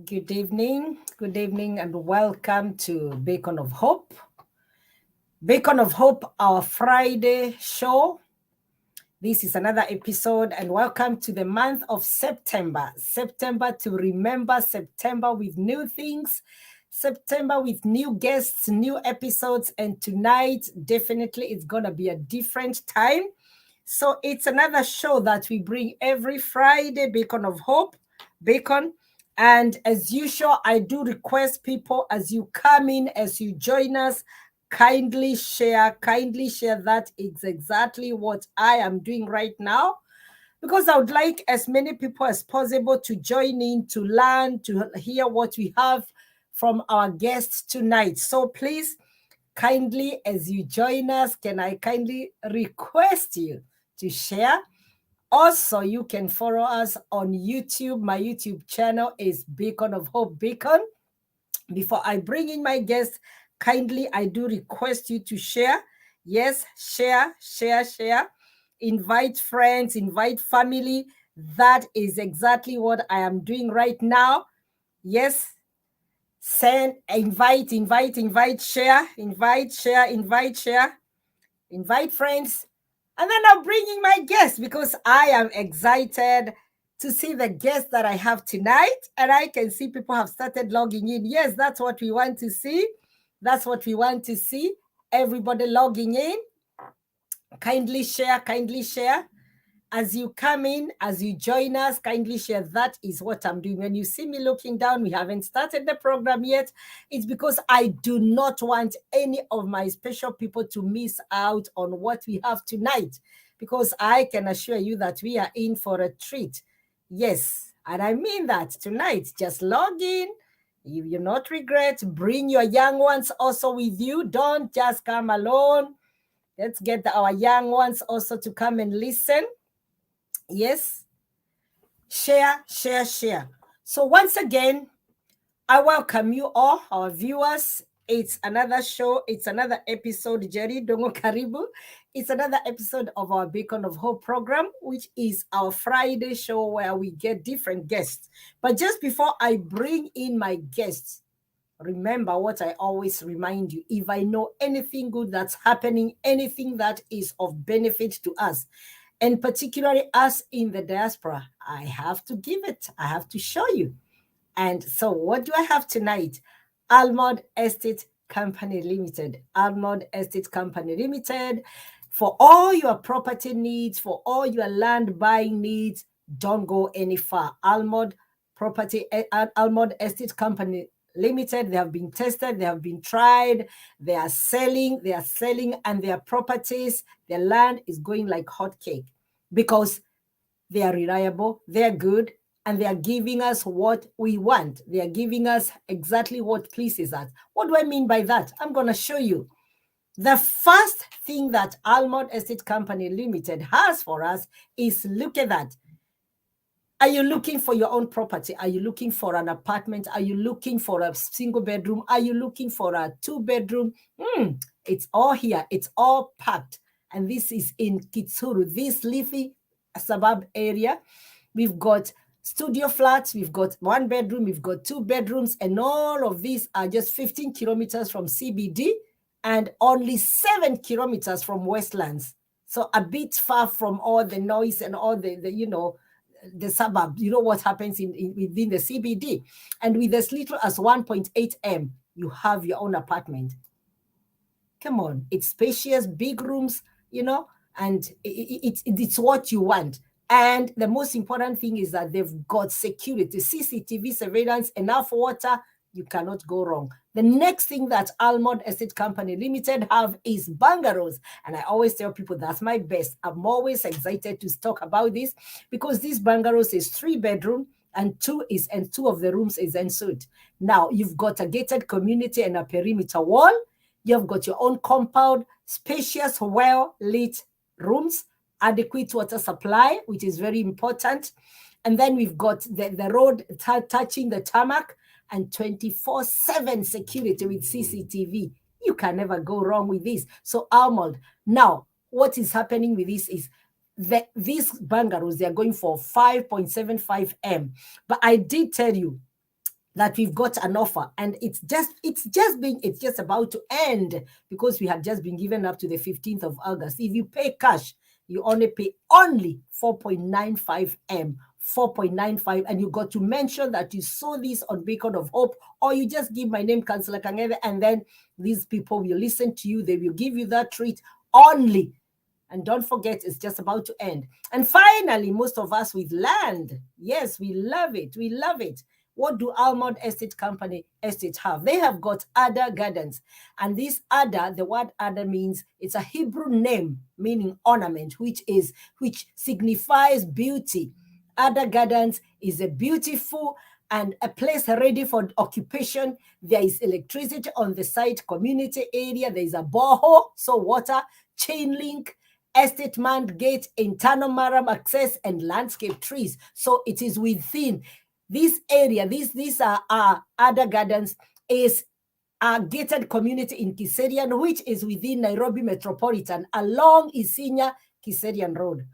Good evening, and welcome to Beacon of Hope. Beacon of Hope, our Friday show. This is another episode, and welcome to the month of September. September to remember, September with new things, September with new guests, new episodes, and tonight, definitely, it's going to be a different time. So it's another show that we bring every Friday, Beacon of Hope, Beacon. And as usual, I do request people as you come in, as you join us, kindly share that it's exactly what I am doing right now. Because I would like as many people as possible to join in, to learn, to hear what we have from our guests tonight. So please, kindly, as you join us, can I kindly request you to share? Also, you can follow us on YouTube. My YouTube channel is Beacon of Hope Beacon. Before I bring in my guest, kindly, I do request you to share. Yes, share. Invite friends, invite family. That is exactly what I am doing right now. Yes, invite, share, invite friends. And then I'm bringing my guest because I am excited to see the guest that I have tonight. And I can see people have started logging in. Yes, that's what we want to see. That's what we want to see. Everybody logging in. Kindly share. As you come in, as you join us, kindly share. That is what I'm doing. When you see me looking down, we haven't started the program yet. It's because I do not want any of my special people to miss out on what we have tonight, because I can assure you that we are in for a treat. Yes, and I mean that tonight. Just log in. You will not regret. Bring your young ones also with you. Don't just come alone. Let's get our young ones also to come and listen. Yes, share. So once again, I welcome you all, our viewers. It's another show. It's another episode. Jerry Dongo Karibu. It's another episode of our Beacon of Hope program, which is our Friday show where we get different guests. But just before I bring in my guests, remember what I always remind you. If I know anything good that's happening, anything that is of benefit to us, and particularly us in the diaspora, I have to give it. I have to show you. And so what do I have tonight? Almond Estate Company Limited. Almond Estate Company Limited. For all your property needs, for all your land buying needs, don't go any far. Almond Estate Company Limited. They have been tested, they have been tried, they are selling, and their properties, their land is going like hotcake because they are reliable, they are good, and they are giving us what we want. They are giving us exactly what pleases us. What do I mean by that? I'm going to show you. The first thing that Almond Estate Company Limited has for us is, look at that. Are you looking for your own property? Are you looking for an apartment? Are you looking for a single bedroom? Are you looking for a 2-bedroom? It's all here. It's all packed. And this is in Kitsuru, this leafy suburb area. We've got studio flats, we've got 1 bedroom, we've got 2 bedrooms, and all of these are just 15 kilometers from CBD and only 7 kilometers from Westlands. So a bit far from all the noise and all the the suburb, what happens within the CBD. And with as little as 1.8 M, you have your own apartment. Come on, it's spacious, big rooms, and it's what you want. And the most important thing is that they've got security, CCTV surveillance, enough water. You cannot go wrong. The next thing that Almond Estate Company Limited have is bungalows. And I always tell people that's my best. I'm always excited to talk about this because these bungalows is 3-bedroom and two of the rooms is en suite. Now you've got a gated community and a perimeter wall. You've got your own compound, spacious, well-lit rooms, adequate water supply, which is very important. And then we've got the road touching the tarmac and 24/7 security with CCTV. You can never go wrong with this. So Almond, now what is happening with this is that these bungalows, they are going for 5.75 M. But I did tell you that we've got an offer, and it's just about to end because we have just been given up to the 15th of August. If you pay cash, you only pay 4.95 M, 4.95, and you got to mention that you saw this on Beacon of Hope, or you just give my name, Councillor Kangebe, and then these people will listen to you. They will give you that treat only. And don't forget, it's just about to end. And finally, most of us with land. Yes, we love it. We love it. What do Almond Estate Company Estate have? They have got Ada Gardens. And this Ada, the word Ada means, it's a Hebrew name meaning ornament, which signifies beauty. Ada Gardens is a beautiful and a place ready for occupation. There is electricity on the site, community area. There is a borehole, so water, chain link, estate manned gate, internal maram access, and landscape trees. So it is within this area. These are Ada Gardens is a gated community in Kiserian, which is within Nairobi Metropolitan along Isinya Kiserian Road.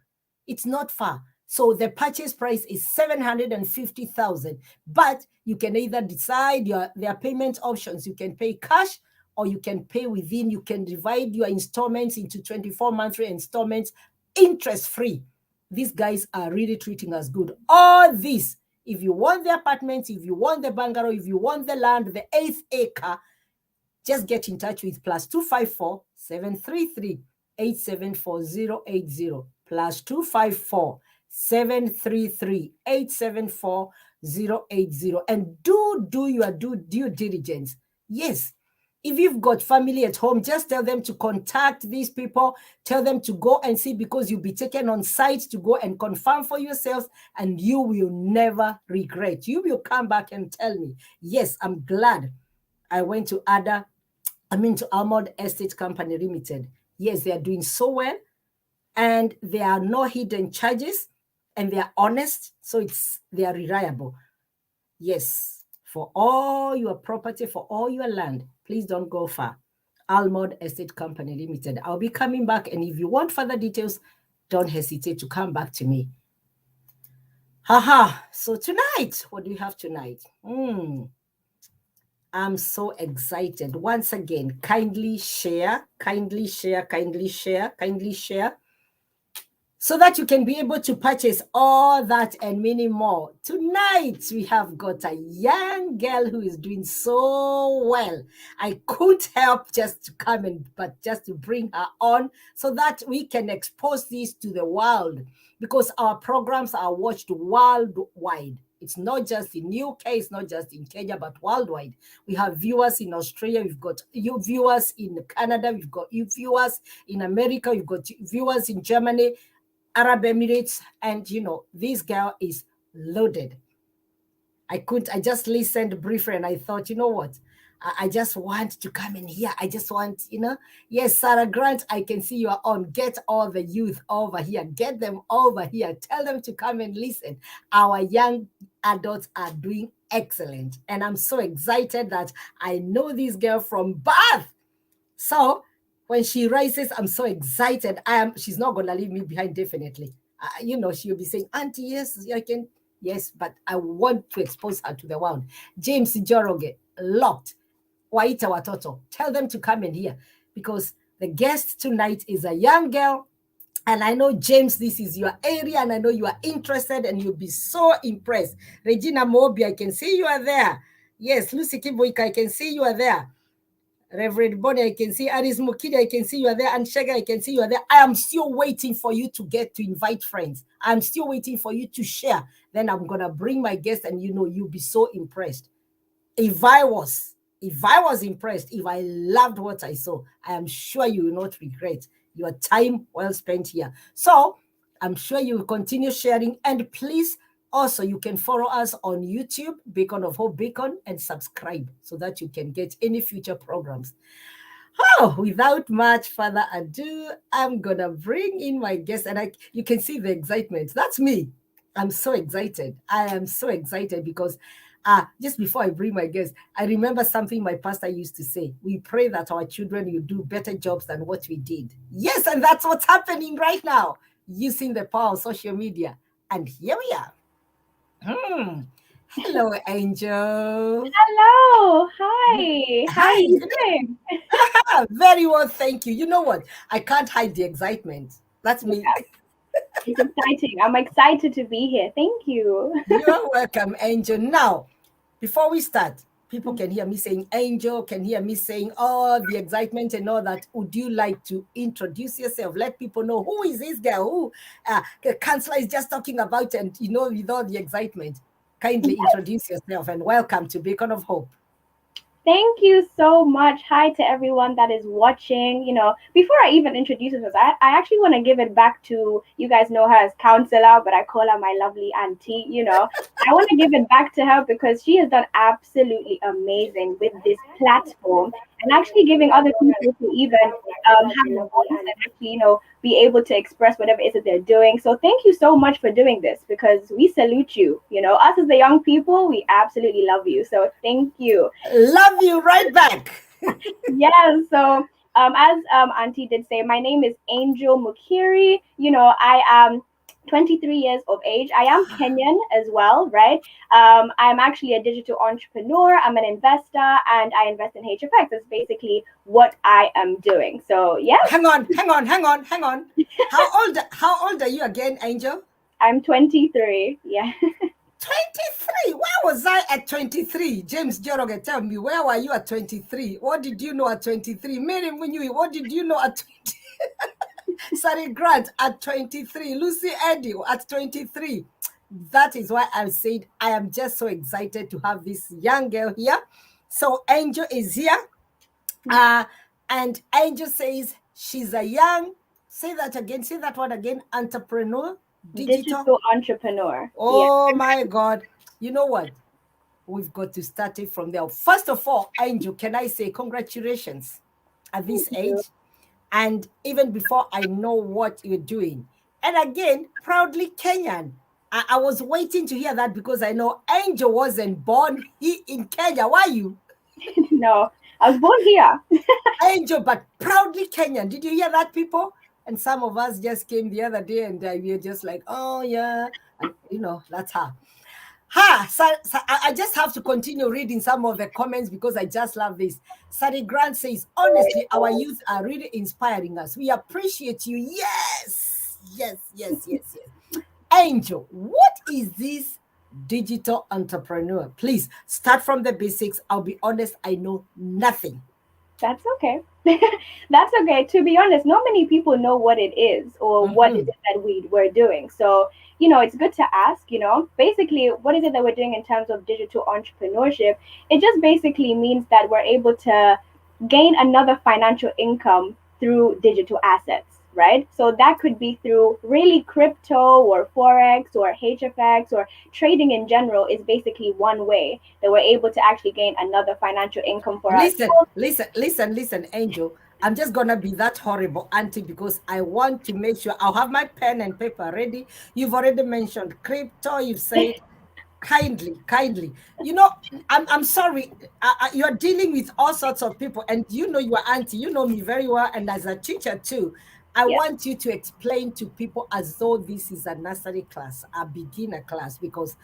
It's not far. So the purchase price is 750,000, but you can either decide their payment options. You can pay cash, or you can pay within. You can divide your installments into 24 monthly installments, interest-free. These guys are really treating us good. All this, if you want the apartments, if you want the bungalow, if you want the land, the 8th acre, just get in touch with +254 733 874 080, +254 733 874 080, and do your due diligence. Yes, if you've got family at home, just tell them to contact these people. Tell them to go and see, because you'll be taken on site to go and confirm for yourselves, and you will never regret. You will come back and tell me, yes, I'm glad I went to Almond Estate Company Limited. Yes, they are doing so well, and there are no hidden charges, and they are honest, so they are reliable. Yes, for all your property, for all your land, please don't go far. Almond Estate Company Limited. I'll be coming back, and if you want further details, don't hesitate to come back to me. So tonight, what do we have tonight? I'm so excited. Once again, kindly share, so that you can be able to purchase all that and many more. Tonight, we have got a young girl who is doing so well. I couldn't help just to come but just to bring her on so that we can expose this to the world, because our programs are watched worldwide. It's not just in UK, it's not just in Kenya, but worldwide. We have viewers in Australia, we've got you viewers in Canada, we've got you viewers in America, we've got viewers in Germany, Arab Emirates, and this girl is loaded. I just listened briefly and I thought, you know what? I just want to come in here. I just want, yes, Sarah Grant, I can see you are on. Get all the youth over here. Get them over here. Tell them to come and listen. Our young adults are doing excellent. And I'm so excited that I know this girl from birth. So when she rises, I'm so excited. She's not going to leave me behind, definitely. She'll be saying, Auntie, yes, I can. Yes, but I want to expose her to the world. James Joroge, locked. Waita Watoto. Tell them to come in here, because the guest tonight is a young girl. And I know, James, this is your area, and I know you are interested, and you'll be so impressed. Regina Mobi, I can see you are there. Yes, Lucy Kiboika, I can see you are there. Reverend Bonnie, I can see. Aris Mukidi, I can see you are there. And Shega, I can see you are there. I am still waiting for you to get to invite friends. I'm still waiting for you to share. Then I'm going to bring my guest, and you'll be so impressed. If I was impressed, if I loved what I saw, I am sure you will not regret your time well spent here. So I'm sure you will continue sharing, and please also, you can follow us on YouTube, Beacon of Hope Beacon, and subscribe so that you can get any future programs. Without much further ado, I'm going to bring in my guest, and you can see the excitement. That's me. I'm so excited. I am so excited because just before I bring my guest, I remember something my pastor used to say. We pray that our children will do better jobs than what we did. Yes, and that's what's happening right now, using the power of social media. And here we are. Hello, Angel. Hello. Hi. How are Hi. you doing? Very well, thank you. You know what? I can't hide the excitement. That's me. Yeah, it's exciting. I'm excited to be here. Thank you. You're welcome, Angel. Now, before we start, people can hear me saying Angel, can hear me saying all the excitement and all that. Would you like to introduce yourself? Let people know who is this girl who the counselor is just talking about, and with all the excitement. Kindly introduce yourself and welcome to Beacon of Hope. Thank you so much. Hi to everyone that is watching. Before I even introduce her, I actually want to give it back to you guys know her as counselor, but I call her my lovely auntie. I want to give it back to her because she has done absolutely amazing with this platform and actually giving other people to even have a voice and actually, be able to express whatever it is that they're doing. So thank you so much for doing this because we salute you. Us as the young people, we absolutely love you. So thank you. Love you right back. Yes. So, as Auntie did say, my name is Angel Mukiri. I am 23 years of age. I am Kenyan as well, right? I'm actually a digital entrepreneur. I'm an investor, and I invest in HFX. That's basically what I am doing. So, yeah, Hang on, hang on, hang on, hang on. How old are you again, Angel? I'm 23. Yeah. 23. Where was I at 23? James Joroge, tell me, where were you at 23? What did you know at 23? Mary Munui, what did you know at 20? Sari Grant at 23. Lucy Eddie at 23. That is why I said I am just so excited to have this young girl here. So Angel is here. Uh, and Angel says she's a young, say that again, say that word again, entrepreneur, digital. Digital entrepreneur. Yeah. Oh my God. You know what? We've got to start it from there. First of all, Angel, can I say congratulations at Thank this you. age? And even before I know what you're doing. And again, proudly Kenyan. I was waiting to hear that because I know Angel wasn't born in Kenya. Why you? No, I was born here. Angel, but proudly Kenyan. Did you hear that, people? And some of us just came the other day and we were just like, oh, yeah. And, that's her. So I just have to continue reading some of the comments because I just love this. Sari Grant says, honestly, our youth are really inspiring us. We appreciate you. Yes, yes, yes, yes, yes. Angel, what is this digital entrepreneur? Please start from the basics. I'll be honest, I know nothing. That's okay. That's okay. To be honest, not many people know what it is or what is Mhm. it that we're doing. So, it's good to ask, basically, what is it that we're doing in terms of digital entrepreneurship? It just basically means that we're able to gain another financial income through digital assets, right? So that could be through really crypto or forex or HFX or trading in general is basically one way that we're able to actually gain another financial income for Listen, ourselves. listen, listen, listen, Angel. I'm just gonna be that horrible auntie because I want to make sure I'll have my pen and paper ready. You've already mentioned crypto. You've said kindly, kindly. I'm sorry. You're dealing with all sorts of people, and your auntie. You know me very well, and as a teacher too. I Yeah. want you to explain to people as though this is a nursery class, a beginner class, because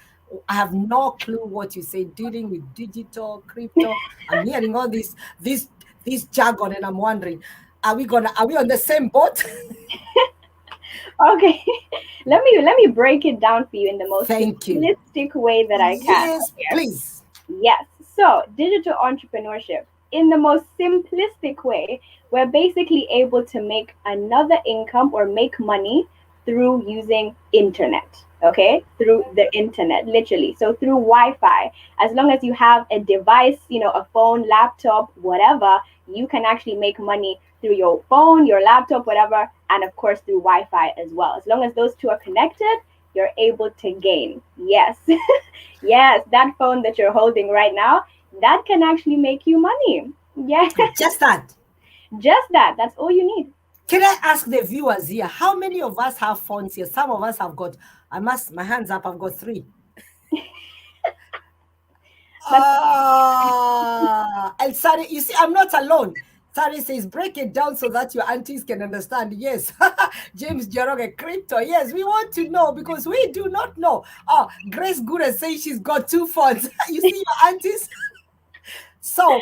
I have no clue what you say. Dealing with digital, crypto. I'm hearing all this jargon, and I'm wondering, are we on the same boat? Okay. Let me break it down for you in the most Thank you. simplistic way that I can. Yes, Okay. please. Yes. So, digital entrepreneurship, in the most simplistic way, we're basically able to make another income or make money through using internet. Okay? Through the internet, literally. So through Wi-Fi. As long as you have a device, a phone, laptop, whatever, you can actually make money through your phone, your laptop, whatever, and of course through Wi-Fi as well. As long as those two are connected, you're able to gain. Yes. Yes, that phone that you're holding right now, that can actually make you money. Yeah, Just that. just that. That's all you need. Can I ask the viewers here, how many of us have phones here? Some of us have got, my hands up, I've got three. That's And sorry, you see, I'm not alone. Sari says, break it down so that your aunties can understand. Yes. James Jeroge, crypto. Yes, we want to know because we do not know. Oh, Grace Gura says she's got 2 phones. You see your aunties? So,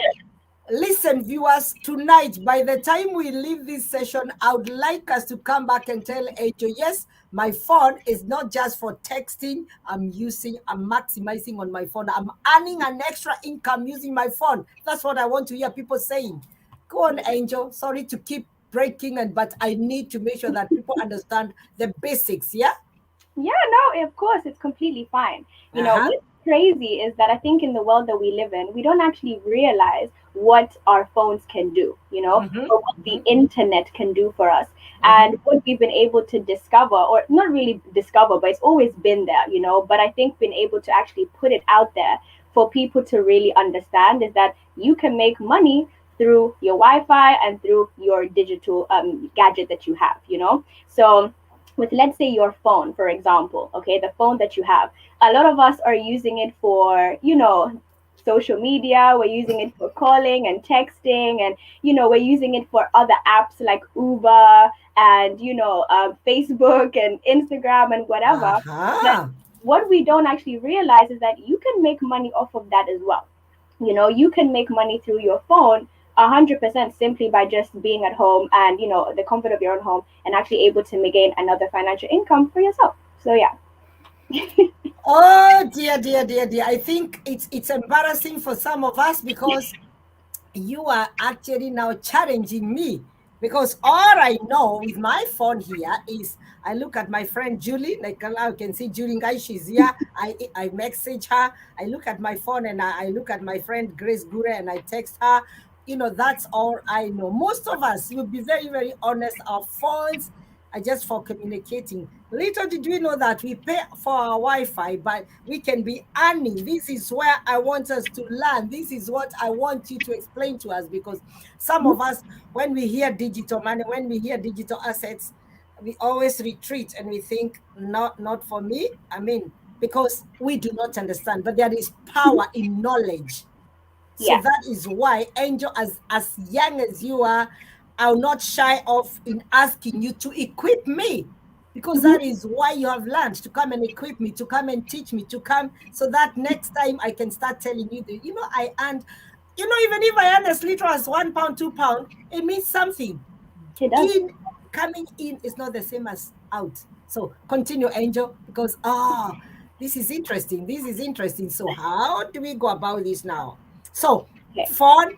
listen, viewers, tonight, by the time we leave this session, I would like us to come back and tell Angel, yes, my phone is not just for texting. I'm maximizing on my phone. I'm earning an extra income using my phone. That's what I want to hear people saying. Go on, Angel. Sorry to keep breaking, but I need to make sure that people understand the basics, yeah? Yeah, no, of course, it's completely fine. Uh-huh. What's crazy is that I think in the world that we live in, we don't actually realize what our phones can do, Mm-hmm. or what the Mm-hmm. internet can do for us. Mm-hmm. And what we've been able to discover, or not really discover, but it's always been there, But I think being able to actually put it out there for people to really understand is that you can make money through your Wi-Fi and through your digital gadget that you have. So with, let's say, your phone, for example, okay, the phone that you have, a lot of us are using it for social media. We're using it for calling and texting, and we're using it for other apps like Uber and Facebook and Instagram and whatever. But Uh-huh. what we don't actually realize is that you can make money off of that as well. You can make money through your phone 100% simply by just being at home and the comfort of your own home, and actually able to gain another financial income for yourself. So yeah. Oh dear, dear, dear, dear. I think it's embarrassing for some of us because you are actually now challenging me, because all I know with my phone here is I look at my friend Julie, like I can see Julie guys, she's here. I message her. I look at my phone and I look at my friend Grace Gure and I text her. That's all I know. Most of us will be very, very honest. Our phones are just for communicating. Little did we know that we pay for our Wi-Fi, but we can be earning. This is where I want us to learn. This is what I want you to explain to us, because some of us, when we hear digital money, when we hear digital assets, we always retreat and we think, not for me. I mean, because we do not understand, but there is power in knowledge. So Yeah. that is why, Angel, as young as you are, I'll not shy off in asking you to equip me, because Hmm. that is why you have learned to come and equip me, to come and teach me, to come, so that next time I can start telling you that, I earned, even if I earn as little as £1, £2, it means something. It does. In Coming in is not the same as out. So continue, Angel, because this is interesting. This is interesting. So how do we go about this now? So Okay. phone,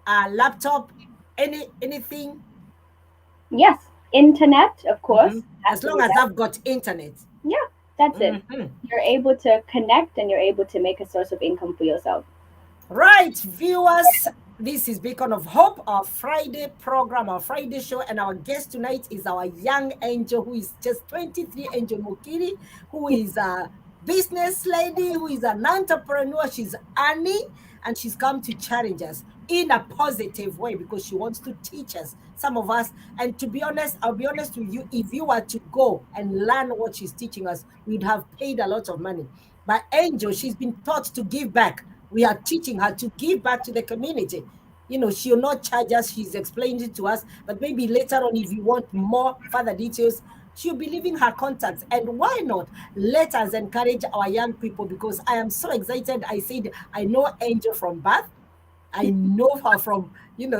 laptop, anything. Yes. Internet, of course, Mhm. has As to long be as there. I've got internet. Yeah, that's it. Mhm. You're able to connect and you're able to make a source of income for yourself. Right, viewers, this is Beacon of Hope, our Friday program, our Friday show, and our guest tonight is our young angel who is just 23, Angel Mukiri, who is a business lady, who is an entrepreneur. She's earning, and she's come to challenge us in a positive way because she wants to teach us, some of us. And to be honest, I'll be honest with you, if you were to go and learn what she's teaching us, we'd have paid a lot of money. But Angel, she's been taught to give back. We are teaching her to give back to the community. She'll not charge us. She's explained it to us. But maybe later on, if you want more further details, she'll be leaving her contacts. And why not? Let us encourage our young people, because I am so excited. I said, I know Angel from birth. I know her from,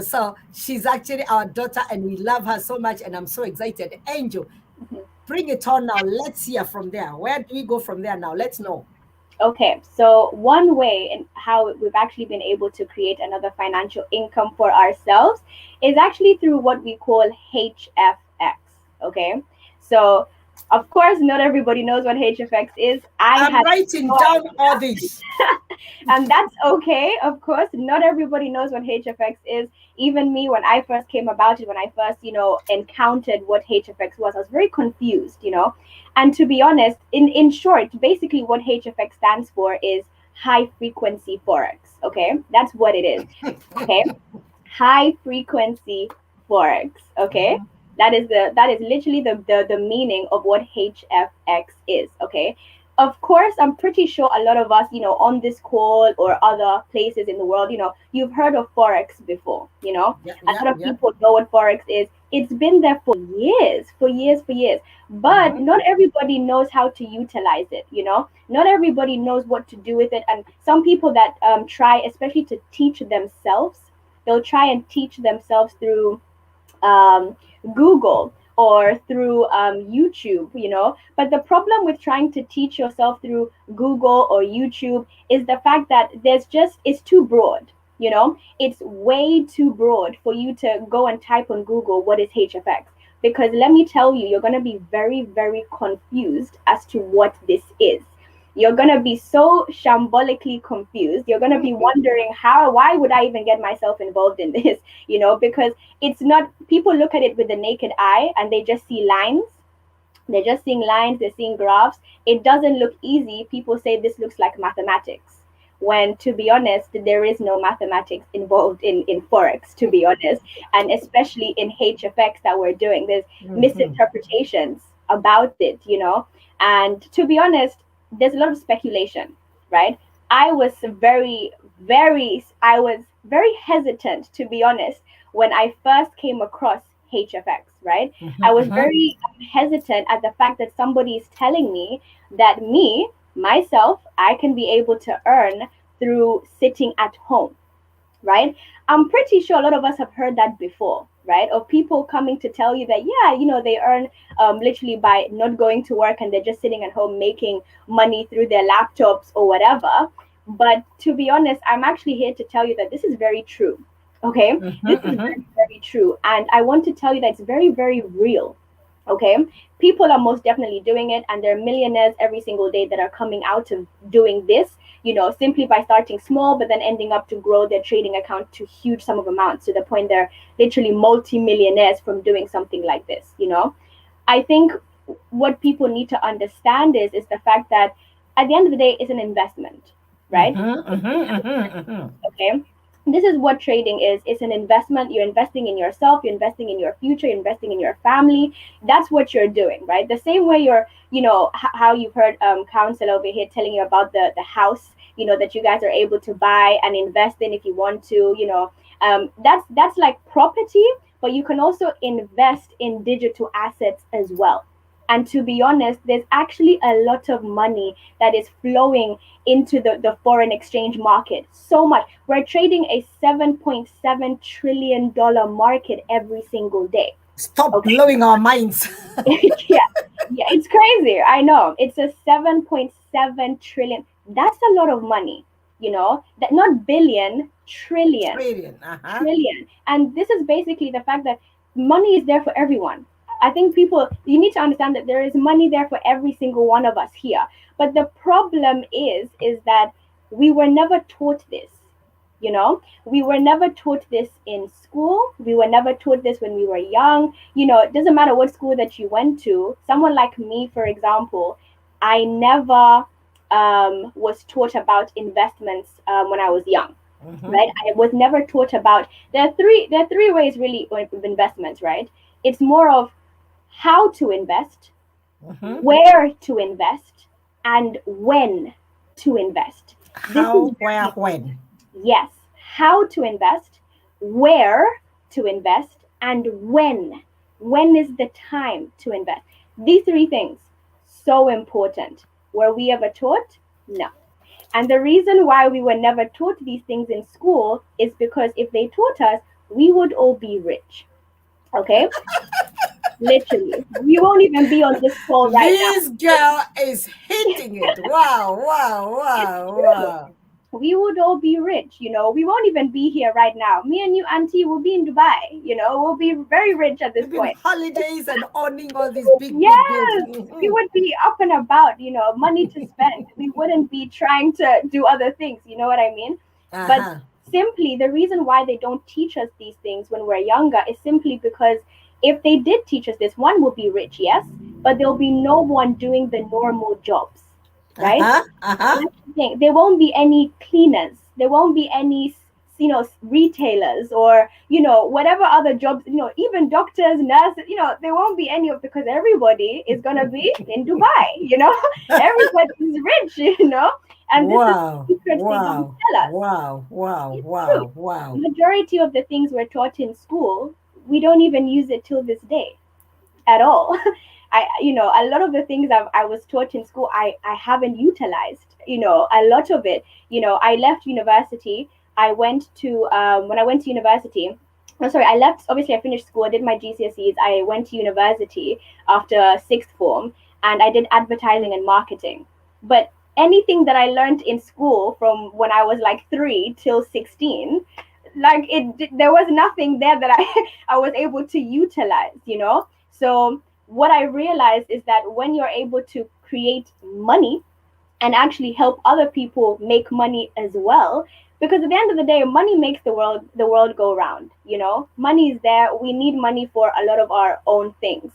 so she's actually our daughter and we love her so much. And I'm so excited. Angel, Mhm. bring it on now. Let's hear from there. Where do we go from there now? Let's know. Okay, so one way in how we've actually been able to create another financial income for ourselves is actually through what we call HFX. Okay, so of course, not everybody knows what HFX is. I I'm had writing no down idea. all this. And that's okay. Of course, not everybody knows what HFX is. Even me, when I first came about it, when I first encountered what HFX was, I was very confused. And to be honest, in short, basically what HFX stands for is high frequency forex. Okay, that's what it is. Okay, high frequency forex. Okay, that is literally the meaning of what HFX is. Okay, of course, I'm pretty sure a lot of us, on this call or other places in the world, you've heard of Forex before, Yeah, a yeah, lot of yeah. people know what Forex is. It's been there for years, for years, for years. But Mm-hmm. not everybody knows how to utilize it. Not everybody knows what to do with it. And some people that try, especially to teach themselves, they'll try and teach themselves through um, Google or through YouTube. But the problem with trying to teach yourself through Google or YouTube is the fact that it's too broad. It's way too broad for you to go and type on Google what is HFX. Because let me tell you, you're going to be very, very confused as to what this is. You're going to be so shambolically confused. You're going to be wondering why would I even get myself involved in this? Because it's not, people look at it with the naked eye and they just see lines. They're just seeing lines, they're seeing graphs. It doesn't look easy. People say this looks like mathematics. When, to be honest, there is no mathematics involved in Forex, to be honest. And especially in HFX that we're doing, there's Mm-hmm. misinterpretations about it. And to be honest, there's a lot of speculation, right? I was I was very hesitant, to be honest, when I first came across HFX, right? I was Mm-hmm. very hesitant at the fact that somebody is telling me that myself, I can be able to earn through sitting at home, right? I'm pretty sure a lot of us have heard that before, right? Of people coming to tell you that, yeah, they earn literally by not going to work and they're just sitting at home making money through their laptops or whatever. But to be honest, I'm actually here to tell you that this is very true. Okay, Mm-hmm. this is Mm-hmm. very, very true. And I want to tell you that it's very, very real. Okay, people are most definitely doing it, and there are millionaires every single day that are coming out of doing this, simply by starting small, but then ending up to grow their trading account to huge sum of amounts, to the point they're literally multi-millionaires from doing something like this. I think what people need to understand is the fact that at the end of the day, it's an investment, right? Mm-hmm. Mm-hmm. Okay, this is what trading is. It's an investment. You're investing in yourself, you're investing in your future, you're investing in your family. That's what you're doing, right? The same way you're, how you've heard counsel over here telling you about the house, that you guys are able to buy and invest in if you want to. That's like property, but you can also invest in digital assets as well. And to be honest, there's actually a lot of money that is flowing into the foreign exchange market. So much. We're trading a $7.7 trillion market every single day. Stop Okay. blowing our minds. Yeah. Yeah, it's crazy. I know. It's a 7.7 trillion. That's a lot of money, that not billion, trillion. Trillion. Uh-huh. Trillion. And this is basically the fact that money is there for everyone. I think you need to understand that there is money there for every single one of us here. But the problem is that we were never taught this. We were never taught this in school. We were never taught this when we were young. It doesn't matter what school that you went to. Someone like me, for example, I never was taught about investments when I was young, Mm-hmm. right? I was never taught about, there are three ways really of investments, right? It's more of how to invest, Mm-hmm. where to invest, and when to invest. This is How, very where, important. when? Yes, how to invest, where to invest, and when. When is the time to invest? These three things, so important. Were we ever taught? No. And the reason why we were never taught these things in school is because if they taught us, we would all be rich. Okay? Literally. We won't even be on this call right now. This girl is hitting it. Wow, wow, It's wow, true. wow. We would all be rich. We won't even be here right now. Me and you, Auntie, will be in Dubai. We'll be very rich at this We've been point. holidays and owning all these big, big Yes, we buildings. would be up and about, money to spend. We wouldn't be trying to do other things, you know what I mean? But Uh-huh. simply the reason why they don't teach us these things when we're younger is simply because if they did teach us this, one will be rich, yes, but there'll be no one doing the normal jobs, right? Uh-huh. Uh-huh. That's the thing. There won't be any cleaners. There won't be any retailers, or whatever other jobs, even doctors, nurses, there won't be any of, because everybody is going to be in Dubai. Everybody is rich. And this is Wow, the secret they don't wow, tell us. wow, wow, It's true. wow, wow. Majority of the things we're taught in school, we don't even use it till this day at all. A lot of the things I was taught in school, I haven't utilized. A lot of it. I left university. I went to When I went to university. Oh, sorry, I left. Obviously, I finished school. I did my GCSEs. I went to university after sixth form, and I did advertising and marketing. But anything that I learned in school from when I was like 3 till 16, like there was nothing there that I was able to utilize. So what I realized is that when you're able to create money and actually help other people make money as well, because at the end of the day, money makes the world go round. Money is there. We need money for a lot of our own things.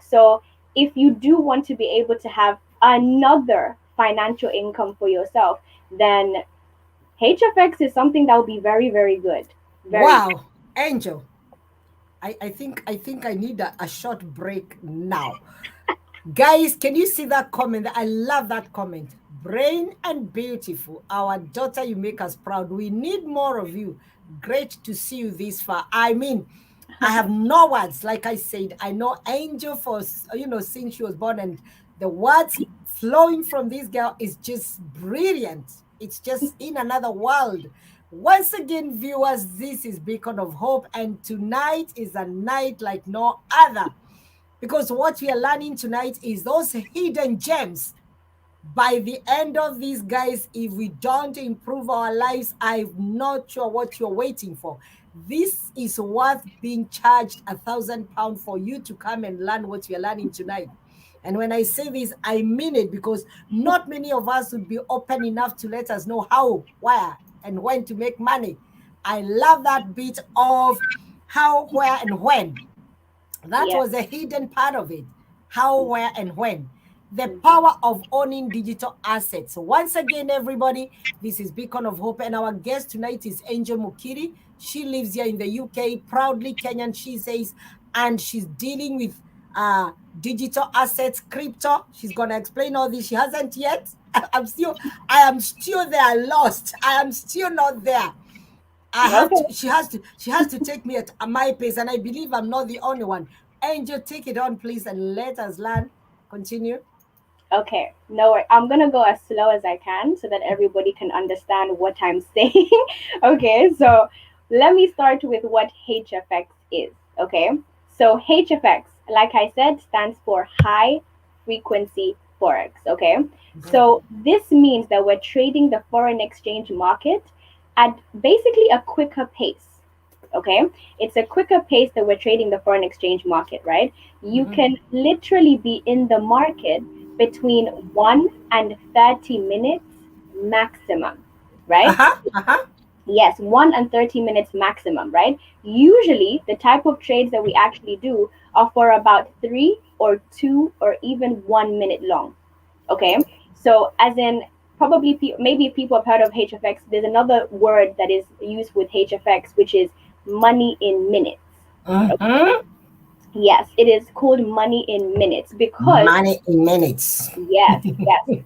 So if you do want to be able to have another financial income for yourself, then HFX is something that will be very, very good. Very. Wow, Angel. I think I need a short break now. Guys, can you see that comment? I love that comment. Brain and beautiful. Our daughter, you make us proud. We need more of you. Great to see you this far. I mean, I have no words. Like I said, I know Angel for, since she was born, and the words flowing from this girl is just brilliant. It's just in another world. Once again, viewers, this is Beacon of Hope, and tonight is a night like no other, because what we are learning tonight is those hidden gems. By the end of these, guys, if we don't improve our lives, I'm not sure what you're waiting for. This is worth being charged £1,000 for you to come and learn what we're learning tonight. And when I say this, I mean it, because not many of us would be open enough to let us know how, where, and when to make money. I love that bit of how, where, and when. That Yeah. was a hidden part of it. How, where, and when. The Mhm. power of owning digital assets. So once again, everybody, this is Beacon of Hope, and our guest tonight is Angel Mukiri. She lives here in the UK, proudly Kenyan, she says, and she's dealing with digital assets, crypto. She's gonna explain all this. She hasn't yet. I am still there, lost. I am still not there. Okay. She has to take me at my pace, and I believe I'm not the only one. Angel, take it on, please, and let us learn. Continue. Okay, no worry. I'm gonna go as slow as I can so that everybody can understand what I'm saying. Okay, so let me start with what HFX is. Okay, so HFX, like I said, stands for high frequency forex. Okay, so this means that we're trading the foreign exchange market at basically a quicker pace. Okay, it's a quicker pace that we're trading the foreign exchange market, right? You can literally be in the market between 1 and 30 minutes maximum, right? Uh-huh. Uh-huh. Yes, 1 and 30 minutes maximum, right? Usually, the type of trades that we actually do are for about 3 or 2 or even 1 minute long. Okay, so as in, probably maybe people have heard of HFX. There's another word that is used with HFX, which is money in minutes. Uh-huh. Yes, it is called money in minutes because, Money in minutes. yes,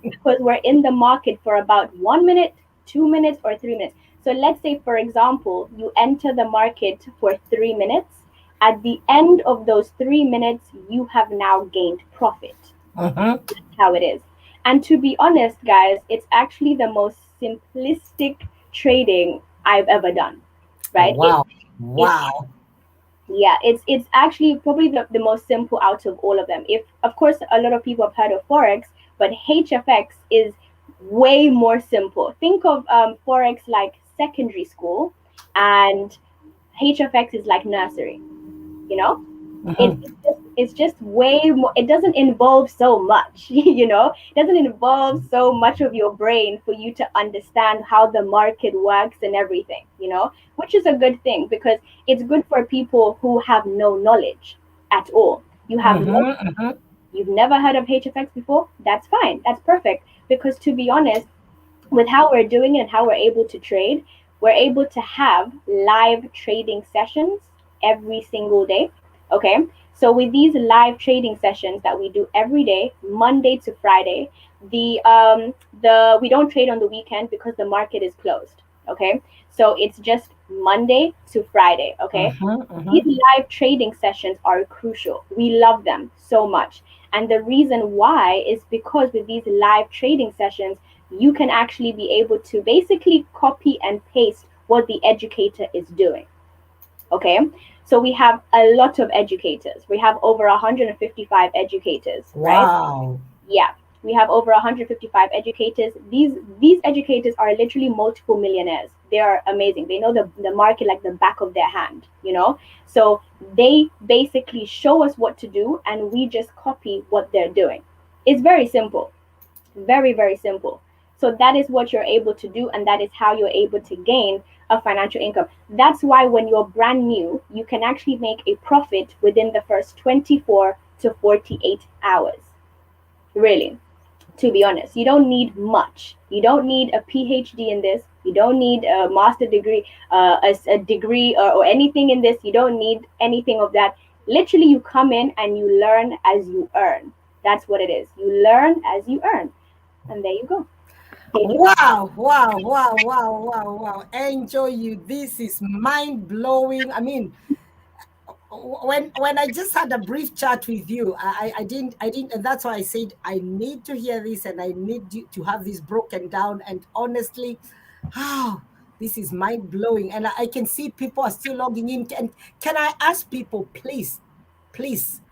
because we're in the market for about 1 minute, 2 minutes, or 3 minutes. So let's say, for example, you enter the market for 3 minutes. At the end of those 3 minutes, you have now gained profit. Uh-huh. That's how it is. And to be honest, guys, it's actually the most simplistic trading I've ever done. Right? Wow. It's Wow. Yeah, it's actually probably the most simple out of all of them. If of course a lot of people have heard of forex, but HFX is way more simple. Think of forex like secondary school, and HFX is like nursery. You know, Uh-huh. it's just way more. It doesn't involve so much. It doesn't involve so much of your brain for you to understand how the market works and everything. Which is a good thing, because it's good for people who have no knowledge at all. You have no Uh-huh. Uh-huh. You've never heard of HFX before. That's fine. That's perfect, because to be honest, with how we're doing it and how we're able to trade, we're able to have live trading sessions every single day. Okay. So with these live trading sessions that we do every day, Monday to Friday, the we don't trade on the weekend because the market is closed. Okay. So it's just Monday to Friday. Okay. Mm-hmm, mm-hmm. These live trading sessions are crucial. We love them so much. And the reason why is because with these live trading sessions, you can actually be able to basically copy and paste what the educator is doing. Okay. So we have a lot of educators. We have over 155 educators, right? Wow. Yeah, we have over 155 educators. These educators are literally multiple millionaires. They are amazing. They know the market like the back of their hand, you know. So they basically show us what to do and we just copy what they're doing. It's very simple. Very, very simple. So that is what you're able to do, and that is how you're able to gain a financial income. That's why when you're brand new, you can actually make a profit within the first 24 to 48 hours. Really, to be honest, you don't need much. You don't need a PhD in this. You don't need a master degree, a degree, or anything in this. You don't need anything of that. Literally, you come in and you learn as you earn. That's what it is. You learn as you earn. And there you go. Take it. Wow, wow, wow, wow, wow, wow. Enjoy you. This is mind blowing. I mean, when I just had a brief chat with you, I didn't, and that's why I said I need to hear this and I need you to have this broken down. And honestly, oh, this is mind blowing. And I can see people are still logging in. Can I ask people, please, please,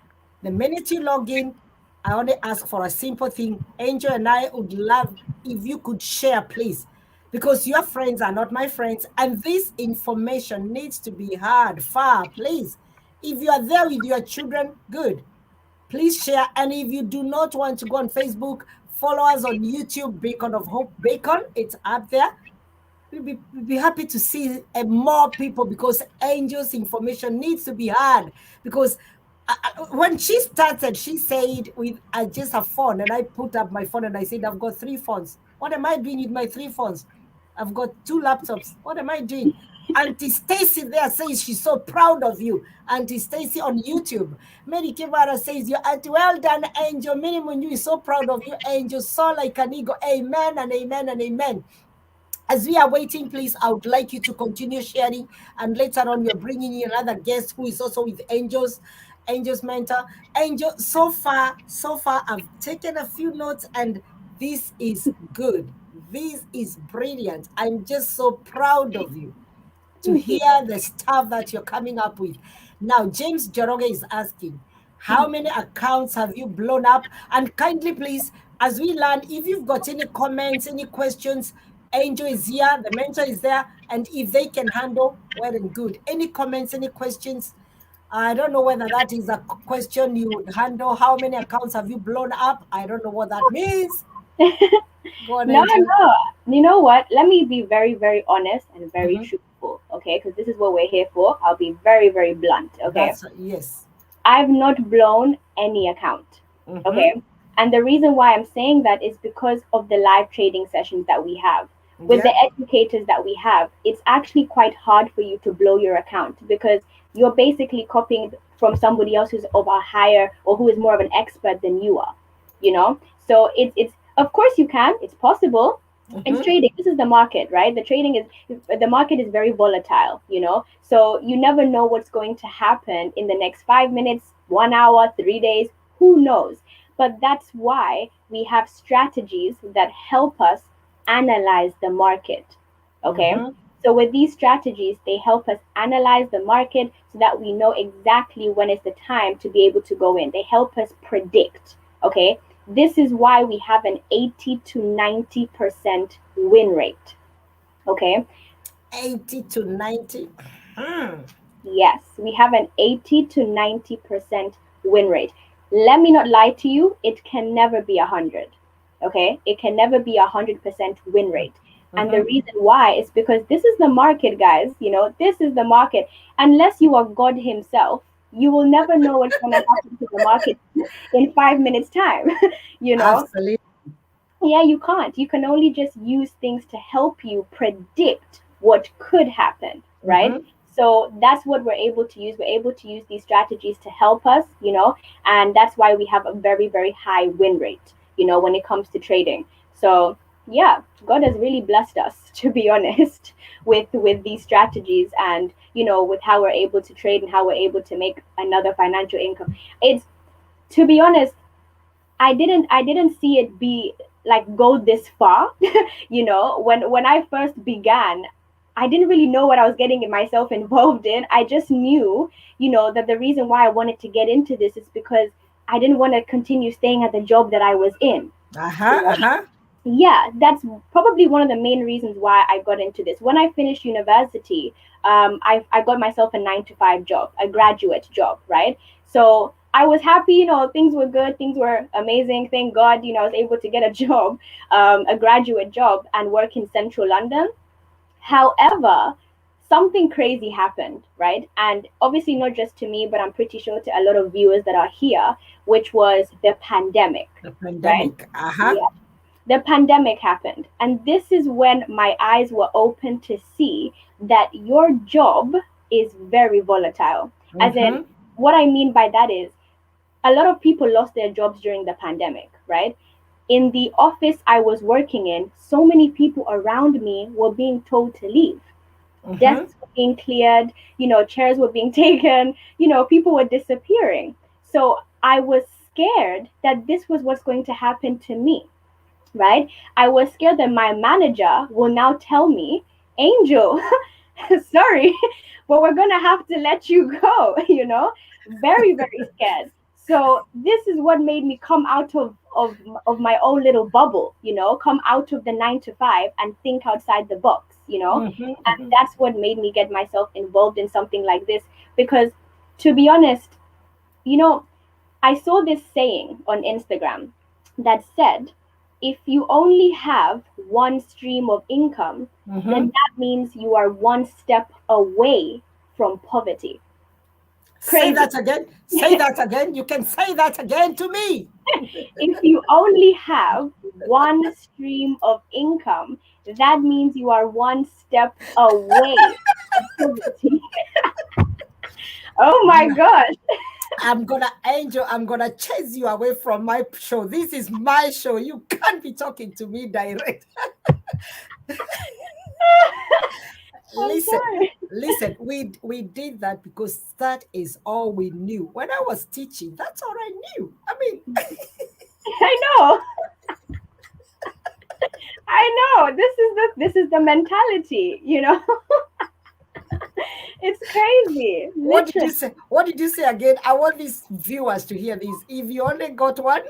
the minute you log in, I only ask for a simple thing. Angel and I would love if you could share, please, because your friends are not my friends, and this information needs to be heard far, please. If you are there with your children, good. Please share. And if you do not want to go on Facebook, follow us on YouTube, Bacon of Hope Bacon. It's up there. We'll be happy to see more people because Angel's information needs to be heard. Because when she started, she said, with just a phone, and I put up my phone and I said, I've got 3 phones. What am I doing with my 3 phones? I've got 2 laptops. What am I doing? Auntie Stacy there says she's so proud of you. Auntie Stacy on YouTube. Mary Kivara says, your auntie, well done, Angel. Minimum, you is so proud of you, Angel. So like an eagle. Amen and amen and amen. As we are waiting, please, I would like you to continue sharing. And later on, we're bringing in another guest who is also with Angel's mentor. Angel, so far, I've taken a few notes, and this is good. This is brilliant. I'm just so proud of you to Thank you. hear the stuff that you're coming up with. Now, James Joroge is asking, how many accounts have you blown up? And kindly, please, as we learn, if you've got any comments, any questions, Angel is here, the mentor is there, and if they can handle, well and good. Any comments, any questions? I don't know whether that is a question you would handle. How many accounts have you blown up? I don't know what that means. Go on, No, Angel. no. You know what? Let me be very, very honest and very Mhm. truthful, okay? Because this is what we're here for. I'll be very, very blunt, okay? That's yes. I've not blown any account, Mm-hmm. okay? And the reason why I'm saying that is because of the live trading sessions that we have. With Yeah. the educators that we have, it's actually quite hard for you to blow your account because you're basically copying from somebody else who's of a higher or who is more of an expert than you are, you know? So it's of course you can, it's possible. It's Mm-hmm. trading. This is the market, right? The market is very volatile, you know. So you never know what's going to happen in the next 5 minutes, 1 hour, 3 days, who knows? But that's why we have strategies that help us analyze the market. Okay. Mm-hmm. So with these strategies, they help us analyze the market so that we know exactly when is the time to be able to go in. They help us predict. Okay. This is why we have an 80 to 90% win rate. Okay. 80 to 90. Hmm. Yes, we have an 80 to 90% win rate. Let me not lie to you, it can never be 100. Okay? It can never be 100% win rate. And the Mm-hmm. reason why is because this is the market, guys. You know, this is the market. Unless you are God Himself, you will never know what's going to happen to the market in 5 minutes' time. you know, Absolutely. yeah, you can't. You can only just use things to help you predict what could happen, right? Mm-hmm. So that's what we're able to use. We're able to use these strategies to help us, and that's why we have a very, very high win rate, when it comes to trading. So yeah, God has really blessed us, to be honest, with these strategies, and with how we're able to trade and how we're able to make another financial income. It's, to be honest, I didn't see it be like go this far. When I first began, I didn't really know what I was getting myself involved in. I just knew, that the reason why I wanted to get into this is because I didn't want to continue staying at the job that I was in. Uh-huh. Uh-huh. Yeah, that's probably one of the main reasons why I got into this. When I finished university, I got myself a 9 to 5 job, a graduate job, right? So I was happy, things were good, things were amazing. Thank God, I was able to get a job, a graduate job, and work in central London. However, something crazy happened, right? And obviously, not just to me, but I'm pretty sure to a lot of viewers that are here, which was the pandemic, The right? pandemic. Uh-huh. Yeah, the pandemic happened, and this is when my eyes were open to see that your job is very volatile. As in, Mm-hmm. what I mean by that is, a lot of people lost their jobs during the pandemic, right? In the office I was working in, so many people around me were being told to leave. Mm-hmm. Desks were being cleared, chairs were being taken, people were disappearing. So I was scared that this was what's going to happen to me, right? I was scared that my manager will now tell me, Angel, sorry, but we're going to have to let you go, Very, very scared. So this is what made me come out of my own little bubble, come out of the 9 to 5 and think outside the box, Mm-hmm. And Mm-hmm. that's what made me get myself involved in something like this. Because, to be honest, you know, I saw this saying on Instagram that said, if you only have one stream of income, then Mm-hmm. that means you are one step away from poverty. Say Crazy. that again. Say that again. You can say that again to me. If you only have one stream of income, that means you are one step away from poverty. Oh my gosh. I'm gonna chase you away from my show. This is my show. You can't be talking to me direct. I'm Listen, sorry. listen. We did that because that is all we knew. When I was teaching, that's all I knew. I mean, I know. I know. This is the mentality. It's crazy, what did literally. you say? What did you say again? I want these viewers to hear this. If you only got one,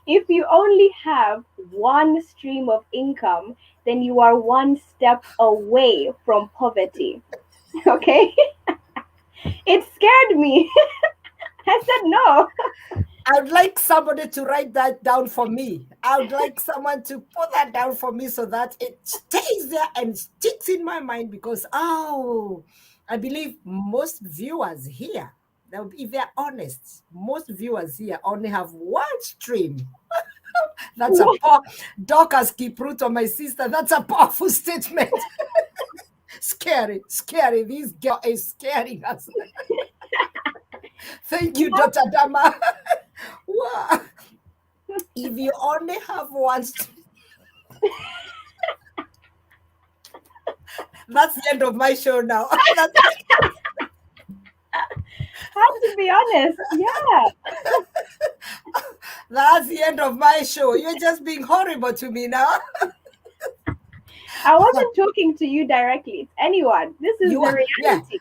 If you only have one stream of income, then you are one step away from poverty. Okay? It scared me. I said no. I would like somebody to write that down for me. I would like someone to put that down for me so that it stays there and sticks in my mind because, oh, I believe most viewers here, if they're honest, most viewers here only have one stream. That's a poor, Dorcas Kipruto, my sister, that's a powerful statement. Scary, scary. This girl is scaring us. Thank you, Yeah. Dr. Dama. Wow. If you only have one, that's the end of my show now. Had to be honest. Yeah. That's the end of my show. You're just being horrible to me now. I wasn't talking to you directly. It's anyone. This is You the are, yeah. reality.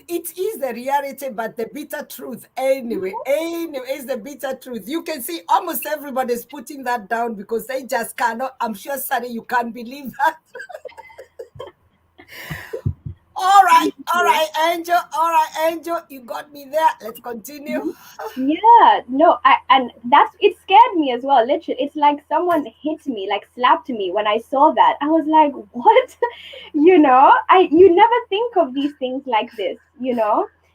It is the reality, but the bitter truth. Anyway, it's the bitter truth. You can see almost everybody's putting that down because they just cannot. I'm sure, Sari, you can't believe that. All right, Angel. All right, Angel. You got me there. Let's continue. Yeah, no, and that's it scared me as well. Literally, it's like someone hit me, like slapped me when I saw that. I was like, what? You never think of these things like this.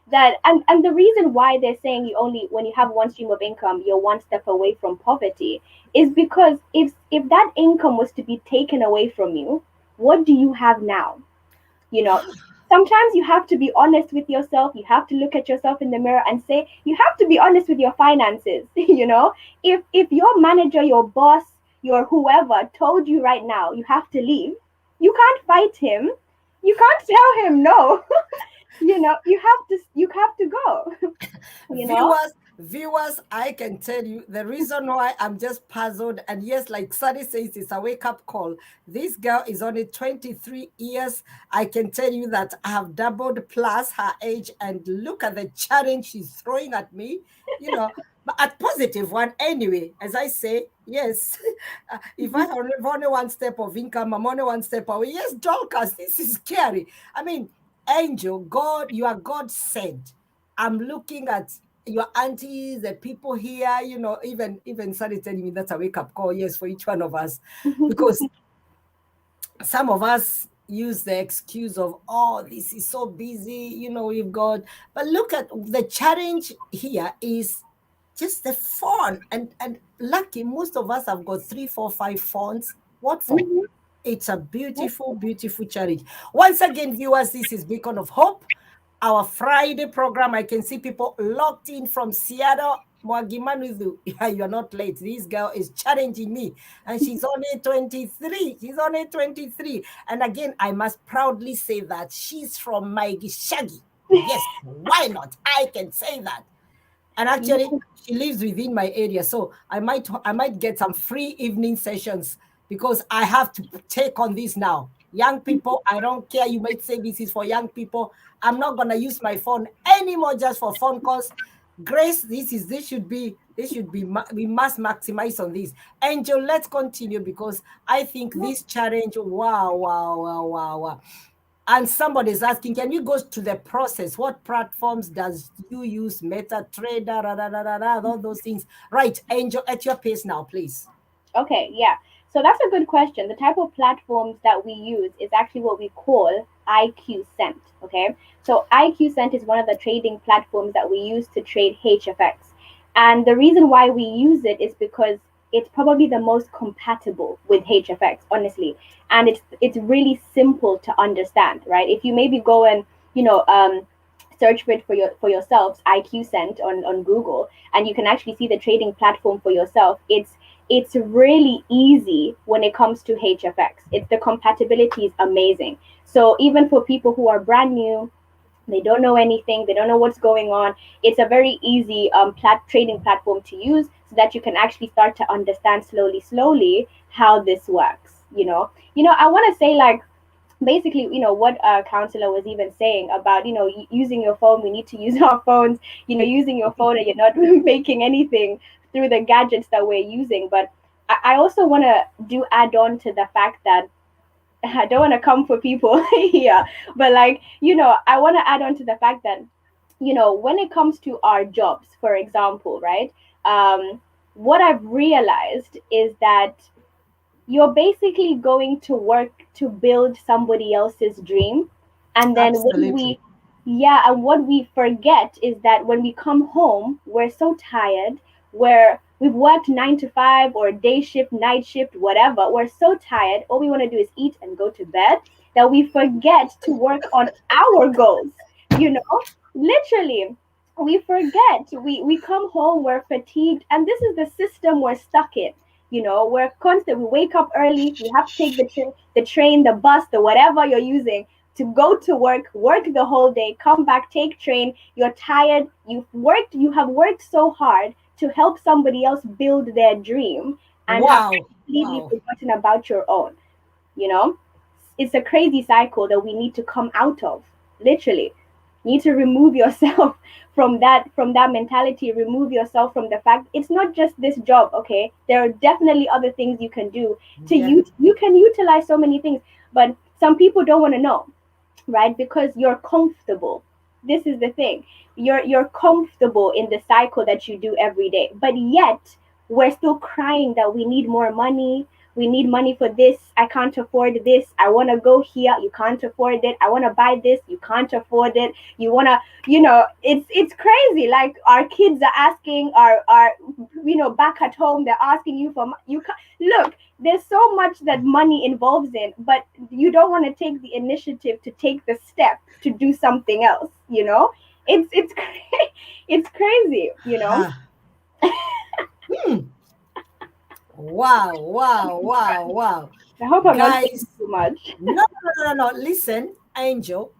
That and the reason why they're saying you only when you have one stream of income, you're one step away from poverty is because if that income was to be taken away from you, What do you have now? You know, sometimes you have to be honest with yourself. You have to look at yourself in the mirror and say, you have to be honest with your finances. If your manager, your boss, your whoever told you right now you have to leave, you can't fight him. You can't tell him no. You have to go. you know Viewers, I can tell you the reason why I'm just puzzled. And yes, like Sunny says, it's a wake up call. This girl is only 23 years. I can tell you that I have doubled plus her age, and look at the challenge she's throwing at me, but a positive one anyway. As I say, yes, if I have only one step of income, I'm only one step away. Yes, Dorcas, this is scary. I mean, Angel, God, you are God sent. I'm looking at your aunties, the people here, even started telling me that's a wake up call, yes, for each one of us. Because some of us use the excuse of, oh, this is so busy, we've got, but look at the challenge here is just the phone. And lucky, most of us have got 3, 4, 5 phones. What for? Mhm. It's a beautiful, beautiful challenge. Once again, viewers, this is Beacon of Hope, our Friday program. I can see people locked in from Seattle. Mwagimanuzu, you're not late. This girl is challenging me, and she's only 23. She's only 23. And again, I must proudly say that she's from Maigishagi. Yes, why not? I can say that. And actually, she lives within my area, so I might get some free evening sessions, because I have to take on this now. Young people, I don't care. You might say this is for young people. I'm not gonna use my phone anymore just for phone calls. Grace, this should be we must maximize on this. Angel, let's continue, because I think this challenge, wow, wow, wow, wow, wow. And somebody's asking, can you go to the process? What platforms does you use? MetaTrader, all those things. Right, Angel, at your pace now, please. Okay, yeah. So that's a good question. The type of platforms that we use is actually what we call IQ Cent. Okay, so IQ Cent is one of the trading platforms that we use to trade HFX. And the reason why we use it is because it's probably the most compatible with HFX, honestly. And it's really simple to understand, right? If you maybe go and, search for it for yourselves, IQ Cent on Google, and you can actually see the trading platform for yourself. It's really easy when it comes to HFX. The compatibility is amazing. So even for people who are brand new, they don't know anything, they don't know what's going on, it's a very easy trading platform to use, so that you can actually start to understand slowly how this works. I want to say, like, basically, what counselor was even saying about, using your phone. We need to use our phones, using your phone, and you're not making anything through the gadgets that we're using. But I also want to do add on to the fact that I don't want to come for people here, but, like, I want to add on to the fact that, when it comes to our jobs, for example, right? What I've realized is that you're basically going to work to build somebody else's dream. And then Absolutely. what we forget is that when we come home, we're so tired, where we've worked 9 to 5 or day shift, night shift, whatever. We're so tired. All we want to do is eat and go to bed, that we forget to work on our goals. You know, literally, we forget. We come home, we're fatigued, and this is the system we're stuck in. We're constant. We wake up early. We have to take the train, the bus, the whatever you're using to go to work the whole day, come back, take train. You're tired. You have worked so hard to help somebody else build their dream, and have Wow. completely Wow. forgotten about your own. You know, it's a crazy cycle that we need to come out of. Literally, you need to remove yourself from that mentality. Remove yourself from the fact it's not just this job. Okay, there are definitely other things you can do to Yeah. you can utilize so many things, but some people don't want to know, right? Because you're comfortable. This is the thing. You're comfortable in the cycle that you do every day. But yet we're still crying that we need more money. we need money for this, I can't afford this, I want to go here, you can't afford it, I want to buy this, you can't afford it, you want to, it's crazy. Like our kids are asking, our back at home, they're asking you for you can look, there's so much that money involves in, but you don't want to take the initiative to take the step to do something else, it's it's crazy. Ah. Hmm. Wow, wow, wow, wow. I hope I'm not saying Guys, too much. no, no, no, no, no. Listen, Angel,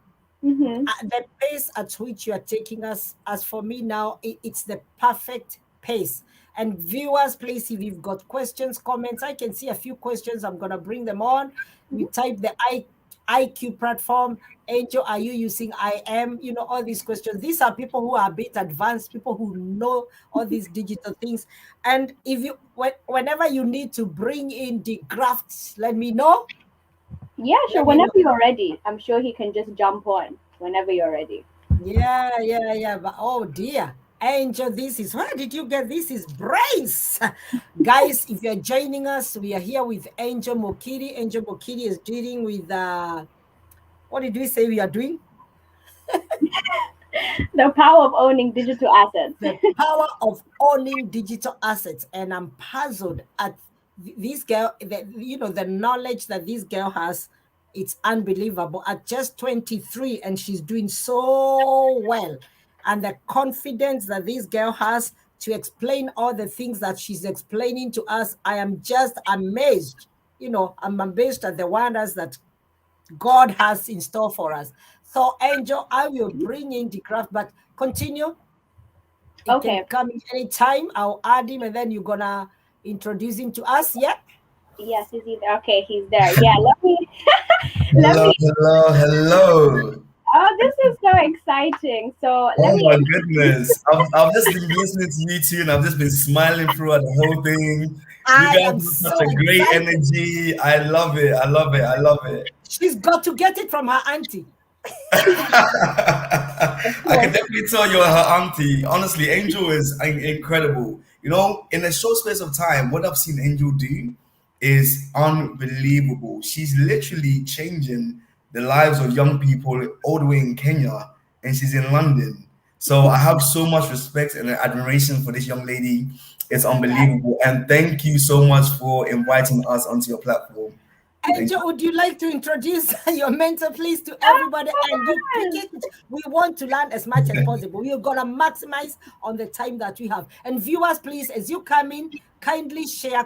Mm-hmm. the pace at which you are taking us, as for me now, it's the perfect pace. And viewers, please, if you've got questions, comments, I can see a few questions. I'm going to bring them on. You type the IQ platform. Angel, are you using IM? All these questions. These are people who are a bit advanced, people who know all these digital things. And if you, whenever you need to bring in the grafts, let me know. Yeah, sure. Let me know. Whenever you're ready, I'm sure he can just jump on whenever you're ready. Yeah, yeah, yeah. But oh dear, Angel, where did you get this? Is brace. Guys, if you're joining us, we are here with Angel Mokiri. Angel Mokiri is dealing with what did we say we are doing? The power of owning digital assets. The power of owning digital assets. And I'm puzzled at this girl, the knowledge that this girl has. It's unbelievable. At just 23, and she's doing so well. And the confidence that this girl has to explain all the things that she's explaining to us, I am just amazed. I'm amazed at the wonders that God has in store for us. So, Angel, I will bring in the craft, but continue. It can Okay. come anytime. I'll add him, and then you're gonna introduce him to us. Yeah. Yes, is he there? Okay, he's there. Yeah, let me let Hello, me hello, hello. oh, this is so exciting. So let Oh me my goodness. I've just been listening to you two and I've just been smiling throughout the whole thing. You I guys am have so such a great excited. energy. I love it. I love it. I love it. She's got to get it from her auntie. of I can course. definitely tell you're her auntie. Honestly, Angel is incredible. In a short space of time, what I've seen Angel do is unbelievable. She's literally changing the lives of young people all the way in Kenya, and she's in London. So I have so much respect and admiration for this young lady. It's Yeah. unbelievable. And thank you so much for inviting us onto your platform. Thank Angel, would you like to introduce your mentor, please, to everybody? And you pick Yes. it. We want to learn as much as possible. We're going to maximize on the time that we have. And viewers, please, as you come in, kindly share,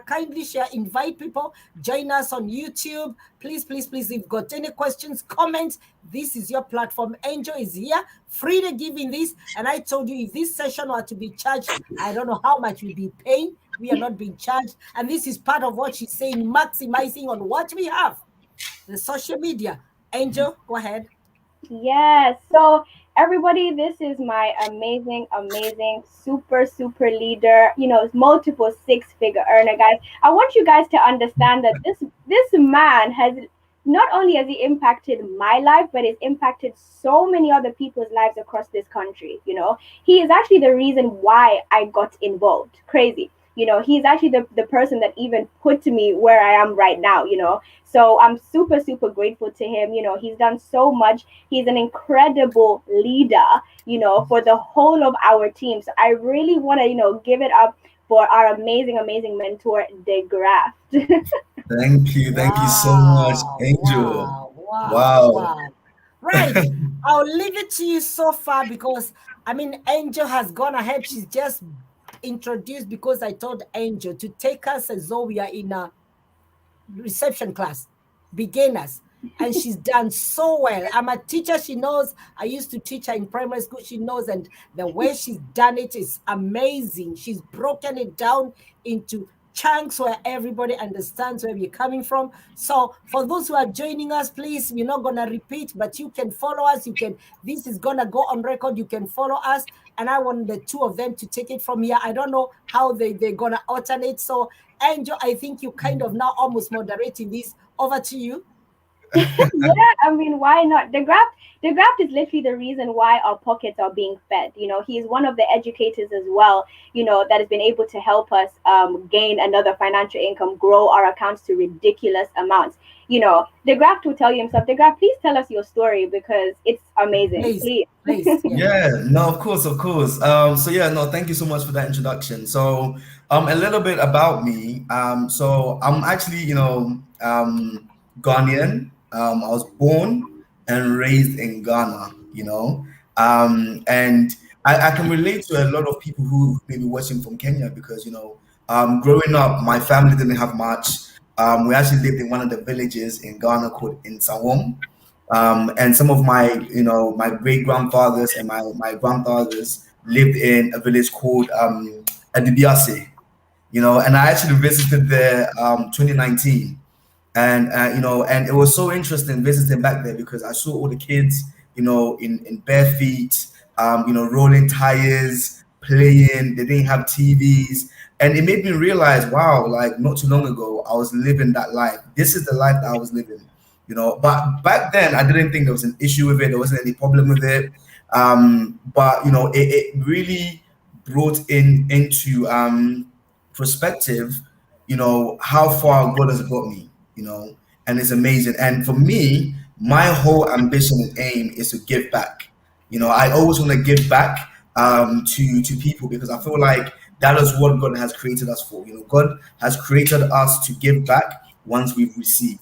invite people, join us on YouTube. Please, please, please, if you've got any questions, comments, this is your platform. Angel is here, free to give in this. And I told you, if this session were to be charged, I don't know how much we'll be paying. We are not being charged. And this is part of what she's saying, maximizing on what we have. The social media. Angel, go ahead. Yes. So everybody, this is my amazing, amazing, super, super leader. Multiple six-figure earner, guys. I want you guys to understand that this man has not only has he impacted my life, but has impacted so many other people's lives across this country. He is actually the reason why I got involved. Crazy. He's actually the person that even put me where I am right now. So I'm super, super grateful to him. He's done so much. He's an incredible leader, for the whole of our team. So I really want to, give it up for our amazing, amazing mentor, De Graft. you. Thank you so much, Wow, Angel. wow, wow, Wow. wow. Right. I'll leave it to you so far because, Angel has gone ahead. She's just introduced because I told Angel to take us as though we are in a reception class, beginners. And she's done so well. I'm a teacher. She knows. I used to teach her in primary school. She knows. And the way she's done it is amazing. She's broken it down into chunks where everybody understands where we're coming from. So for those who are joining us, please, we're not going to repeat, but you can follow us. This is going to go on record. You can follow us. And I want the two of them to take it from here. I don't know how they're going to alternate. So Angel, I think you kind of now almost moderating this. Over to you. Yeah, I mean, why not? The graft is literally the reason why our pockets are being fed. He is one of the educators as well, that has been able to help us gain another financial income, grow our accounts to ridiculous amounts. The graft will tell you himself. The graft, please tell us your story because it's amazing. Please, Please. please, yeah. Yeah, no, of course, of course. So yeah, no, thank you so much for that introduction. So, a little bit about me. So I'm actually, Ghanaian. I was born and raised in Ghana, and I can relate to a lot of people who may be watching from Kenya because, growing up, my family didn't have much. We actually lived in one of the villages in Ghana called Insawam. And some of my, my great grandfathers and my grandfathers lived in a village called Adibiase, and I actually visited there 2019, and and it was so interesting visiting back there because I saw all the kids, in bare feet, rolling tires, playing. They didn't have TVs, and it made me realize, wow, like not too long ago, I was living that life. This is the life that I was living, But back then, I didn't think there was an issue with it. There wasn't any problem with it. But it really brought into perspective, how far God has brought me, and it's amazing. And for me, my whole ambition and aim is to give back. I always want to give back to people because I feel like that is what God has created us for. God has created us to give back once we've received.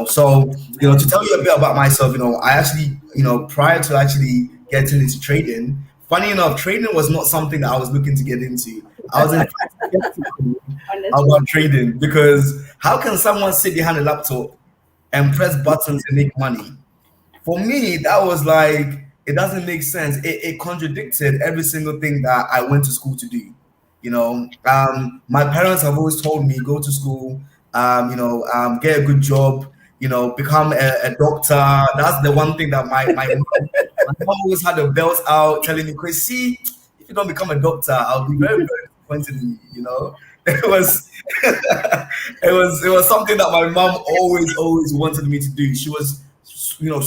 So to tell you a bit about myself, I actually, prior to actually getting into trading, funny enough, trading was not something that I was looking to get into. I was in fact skeptical about trading because how can someone sit behind a laptop and press buttons and make money? For me, that was like, it doesn't make sense. It contradicted every single thing that I went to school to do. My parents have always told me, go to school, get a good job, become a doctor. That's the one thing that my mom always had the belts out telling me, Chris, see, if you don't become a doctor, I'll be very, very disappointed in you. It was it was something that my mom always wanted me to do. She was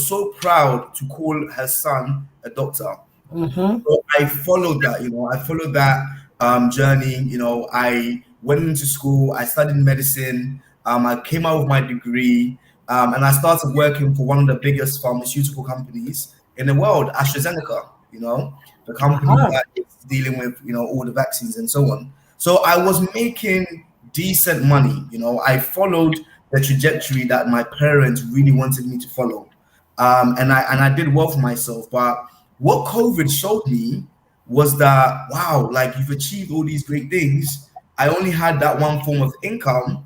so proud to call her son a doctor. Mm-hmm. So I followed that, I followed that journey. I went into school, I studied medicine, I came out with my degree, and I started working for one of the biggest pharmaceutical companies in the world, AstraZeneca, the company Uh-huh. that is dealing with, all the vaccines and so on. So I was making decent money, I followed the trajectory that my parents really wanted me to follow. And I did well for myself. But what COVID showed me was that, wow, like you've achieved all these great things. I only had that one form of income.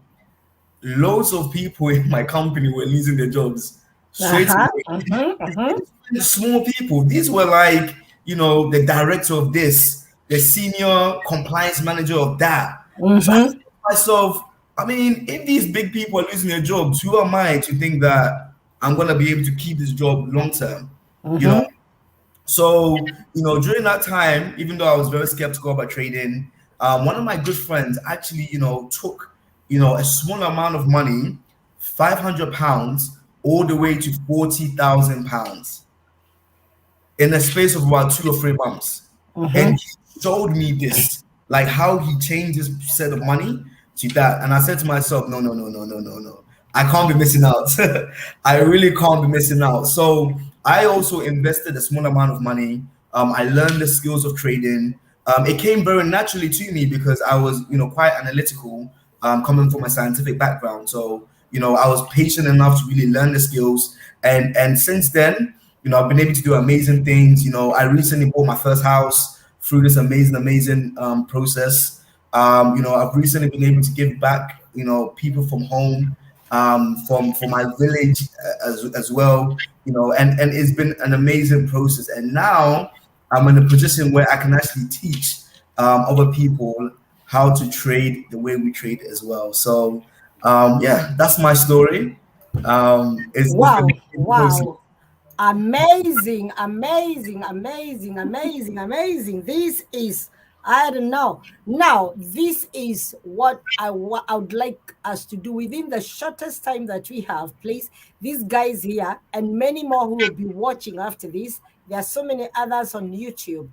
Loads of people in my company were losing their jobs straight Uh-huh. away. Mm-hmm. Mm-hmm. Small people. These were like, the director of this, the senior compliance manager of that. So I said Mm-hmm. to myself, I mean, if these big people are losing their jobs, who am I to think that I'm gonna be able to keep this job long term? You know, Mm-hmm. so, during that time, even though I was very skeptical about trading, one of my good friends actually, took, a small amount of money, £500, all the way to £40,000 in the space of about 2 or 3 months. And Mm-hmm. he showed me this, like how he changed his set of money to that. And I said to myself, no, no, no, no, no, no, no. I can't be missing out. I really can't be missing out. So I also invested a small amount of money. I learned the skills of trading. It came very naturally to me because I was, quite analytical, coming from a scientific background. So, I was patient enough to really learn the skills. And since then, I've been able to do amazing things. I recently bought my first house through this amazing process. I've recently been able to give back, people from home, from my village as well, and it's been an amazing process. And now I'm in a position where I can actually teach other people how to trade the way we trade as well. So yeah, that's my story. It's been Wow. a process. Wow. Amazing, amazing, amazing, amazing, amazing. This is I don't know. Now, this is what I would like us to do within the shortest time that we have. Please, these guys here and many more who will be watching after this. There are so many others on YouTube.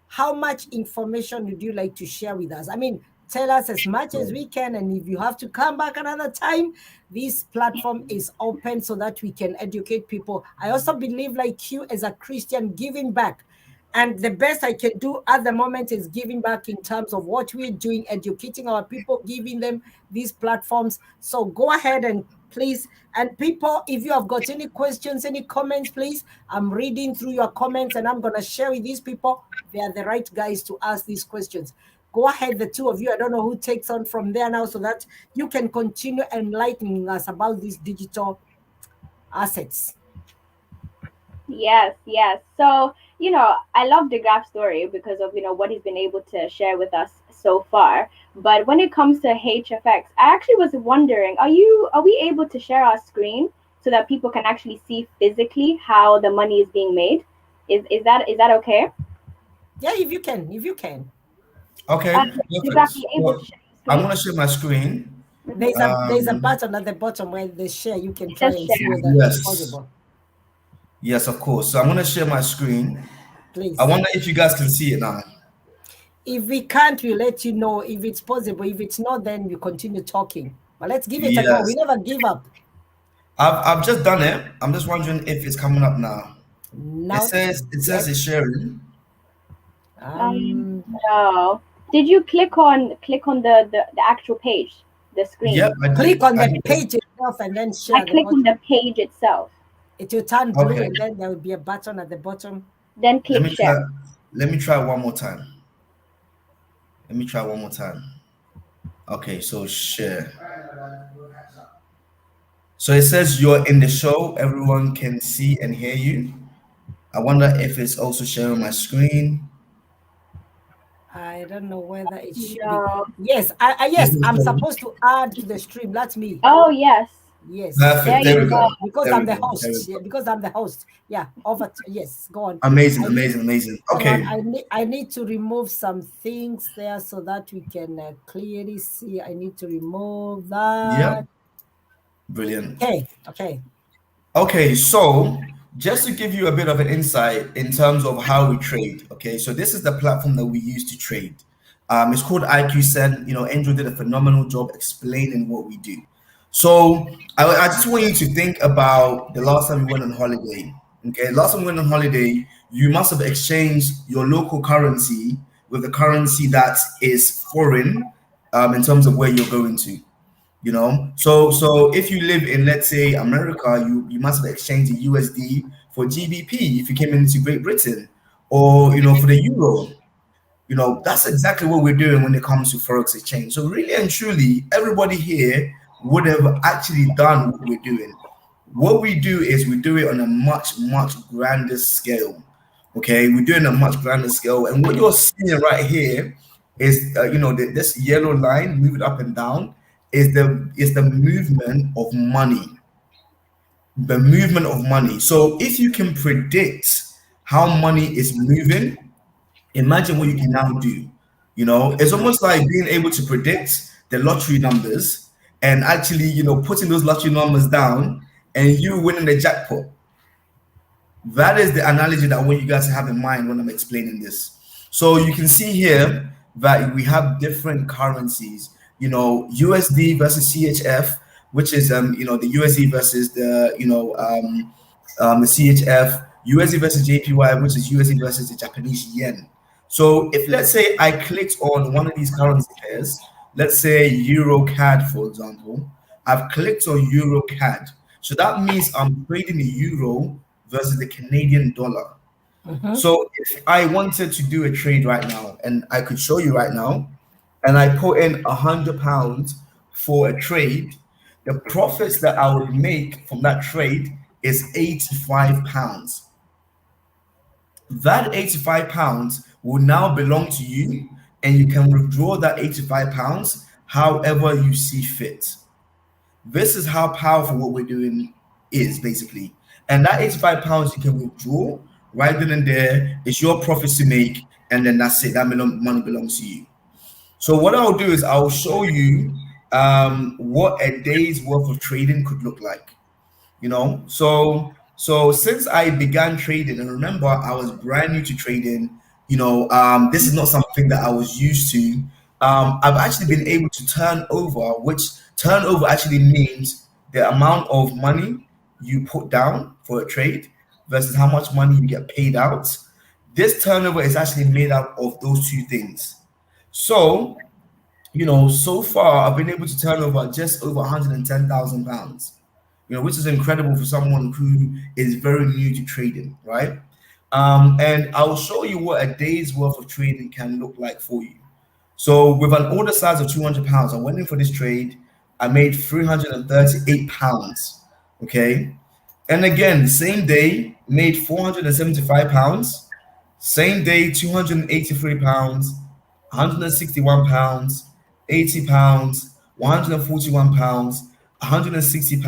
How much information would you like to share with us? I mean, tell us as much as we can. And if you have to come back another time, this platform is open so that we can educate people. I also believe, like you, as a Christian, giving back. And the best I can do at the moment is giving back in terms of what we're doing, educating our people, giving them these platforms. So go ahead and please. And people, if you have got any questions, any comments, please, I'm reading through your comments and I'm going to share with these people. They are the right guys to ask these questions. Go ahead, the two of you. I don't know who takes on from there now so that you can continue enlightening us about these digital assets. Yes, yes. So, I love the Graph story because of, what he's been able to share with us so far. But when it comes to HFX, I actually was wondering, are we able to share our screen so that people can actually see physically how the money is being made? Is that okay? Yeah, if you can. Okay, You perfect. got be able to share I'm your gonna share my screen. screen? There's a button at the bottom where they share. You can try Just and see share. whether it's Yes, possible. yes, of course. So I'm gonna share my screen. I Please. wonder if you guys can see it now. If we can't, we'll let you know if it's possible. If it's not, then we continue talking. But let's give it a go. We Yes, never give up. I've just done it. I'm just wondering if it's coming up now. Not It says yet. it's sharing. Um, No. Did you click on the actual page, the Yep, screen? I Click did. on I the did. page itself and then I share the click on the button. page itself, It will turn blue Okay. and then there will be a button at the bottom. then Let click me try. share. Let me try one more time. Let me try one more time. Okay, so share. So it says you're in the show. Everyone can see and hear you. I wonder if it's also sharing my screen. I don't know whether it should be. No. Yes, Let yes, me I'm show. supposed to add to the stream. That's me. Oh yes, Yes, there Perfect. There you we go. go. because There I'm we the go. There we host. Yeah, go. because I'm the host. Yeah, yes, go on. Amazing, I need amazing, amazing. Hang on, Okay. I need to remove some things there so that we can clearly see. I need to remove Yep. that. Brilliant. Okay. Okay, so just to give you a bit of an insight in terms of how we trade. Okay, so this is the platform that we use to trade. It's called IQ Send. You know, Angel did a phenomenal job explaining what we do. So I just want you to think about the last time you went on holiday. Okay, last time you went on holiday, you must have exchanged your local currency with the currency that is foreign, in terms of where you're going to. So if you live in, let's say, America, you must have exchanged the USD for GBP if you came into Great Britain, or for the euro. That's exactly what we're doing when it comes to forex exchange. So really and truly, everybody here would have actually done what we're doing. What we do is we do it on a much, much grander scale. Okay, we're doing a much grander scale, and what you're seeing right here is, this yellow line moving up and down is the movement of money. The movement of money. So if you can predict how money is moving, imagine what you can now do. It's almost like being able to predict the lottery numbers and actually, putting those lottery numbers down and you winning the jackpot. That is the analogy that I want you guys to have in mind when I'm explaining this. So you can see here that we have different currencies, USD versus CHF, which is the USD versus the CHF, USD versus JPY, which is USD versus the Japanese yen. So if, let's say, I clicked on one of these currency pairs, let's say Euro CAD, for example, I've clicked on Euro CAD. So that means I'm trading the euro versus the Canadian dollar. Mhm. So if I wanted to do a trade right now, and I could show you right now, and I put in £100 for a trade, the profits that I would make from that trade is £85. That £85 will now belong to you, and you can withdraw that £85 however you see fit. This is how powerful what we're doing is, basically. And that £85 you can withdraw right then and there. It's your profits to make. and then that's it. That money belongs to you. So what I'll do is I'll show you what a day's worth of trading could look like. So since I began trading, and remember I was brand new to trading, this is not something that I was used to. I've actually been able to turn over, which turnover actually means the amount of money you put down for a trade versus how much money you get paid out. This turnover is actually made up of those two things. So, so far I've been able to turn over just over £110,000, which is incredible for someone who is very new to trading, right? And I'll show you what a day's worth of trading can look like for you. So with an order size of £200, I went in for this trade. I made £338. Okay. And again, same day, made £475. Same day, £283, £161, £80, £141, £160,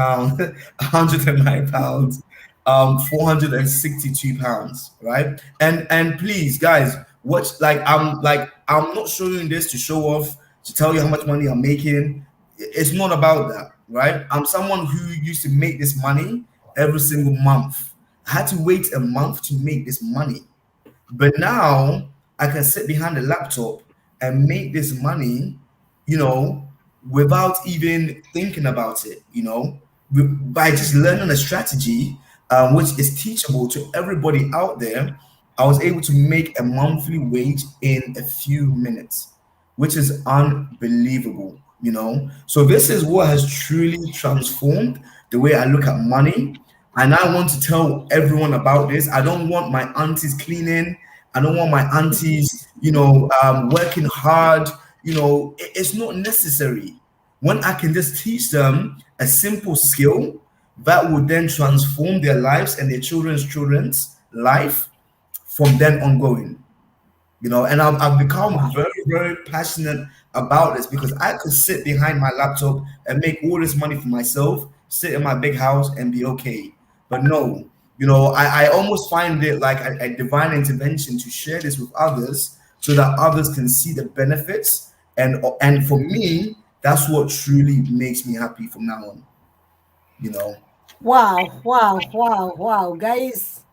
£109, £462, right? And please, guys, watch. I'm not showing this to show off, to tell you how much money I'm making. It's not about that, right? I'm someone who used to make this money every single month. I had to wait a month to make this money. But now I can sit behind a laptop and make this money, without even thinking about it, by just learning a strategy, which is teachable to everybody out there. I was able to make a monthly wage in a few minutes, which is unbelievable, So this is what has truly transformed the way I look at money. And I want to tell everyone about this. I don't want my aunties cleaning. I don't want my aunties, working hard. It's not necessary. When I can just teach them a simple skill that would then transform their lives and their children's life from then ongoing. And I've become very, very passionate about this because I could sit behind my laptop and make all this money for myself, sit in my big house and be okay. But no, I almost find it like a divine intervention to share this with others so that others can see the benefits. And for me, that's what truly makes me happy from now on, Wow, guys.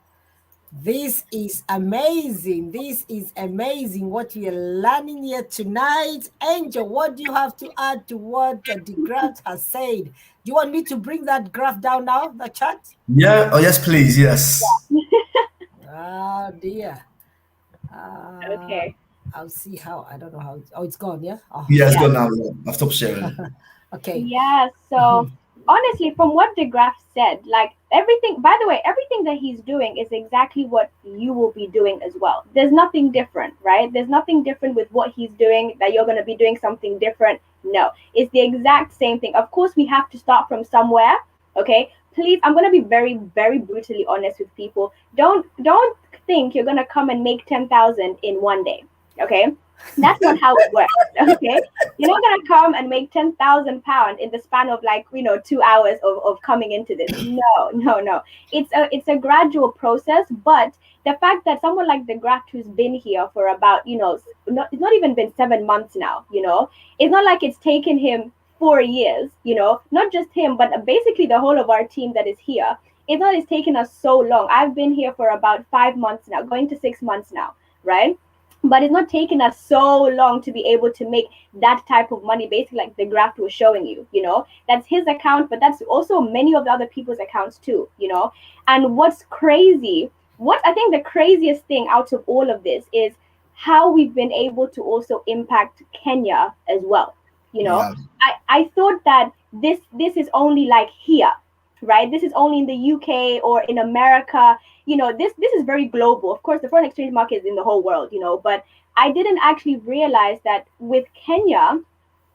This is amazing. This is amazing what we are learning here tonight. Angel, what do you have to add to what the graph has said? Do you want me to bring that graph down now, the chat? Yeah. Oh, yes, please. Yes. Oh, dear. Okay. I'll see how. I don't know how. Oh, it's gone, yeah? Oh. Yeah, it's gone now. Yeah. I've stopped sharing. Okay. Yeah, so honestly, from what the graph said, like everything, by the way, everything that he's doing is exactly what you will be doing as well. There's nothing different, right? There's nothing different with what he's doing that you're going to be doing something different. No, it's the exact same thing. Of course, we have to start from somewhere. Okay, please, I'm going to be very, very brutally honest with people. Don't think you're going to come and make 10,000 in one day. Okay, that's not how it works. Okay, you're not gonna come and make £10,000 in the span of 2 hours of coming into this. No. It's a gradual process. But the fact that someone like the Graft, who's been here for about it's not even been 7 months now. It's not like it's taken him 4 years. Not just him, but basically the whole of our team that is here. It's taken us so long. I've been here for about 5 months now, going to 6 months now, right? But it's not taking us so long to be able to make that type of money, basically like the graph was showing you, that's his account, but that's also many of the other people's accounts too, And what's crazy, what I think the craziest thing out of all of this is how we've been able to also impact Kenya as well. Yeah. I thought that this is only like here, right? This is only in the UK or in America. This is very global. Of course, the foreign exchange market is in the whole world, but I didn't actually realize that with Kenya,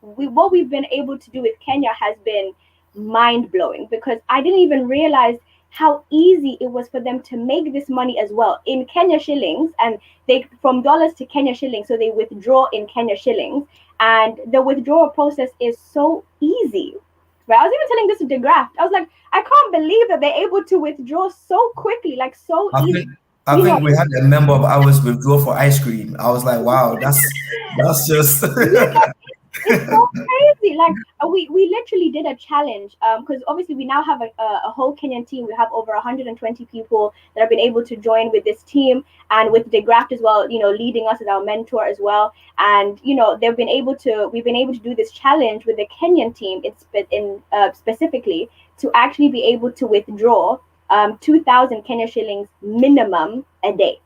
what we've been able to do with Kenya has been mind-blowing, because I didn't even realize how easy it was for them to make this money as well in Kenya shillings, and they from dollars to Kenya shillings, so they withdraw in Kenya shillings, and the withdrawal process is so easy. Right? I was even telling this to the Graft. I was like, I can't believe that they're able to withdraw so quickly, like so easy. I You know, think we had a member of ours withdraw for ice cream. I was like, wow, that's just it's so crazy. Like we literally did a challenge because obviously we now have a whole Kenyan team. We have over 120 people that have been able to join with this team, and with DeGraft as well, you know, leading us as our mentor as well. And you know, we've been able to do this challenge with the Kenyan team specifically to actually be able to withdraw 2,000 Kenya shillings minimum a day.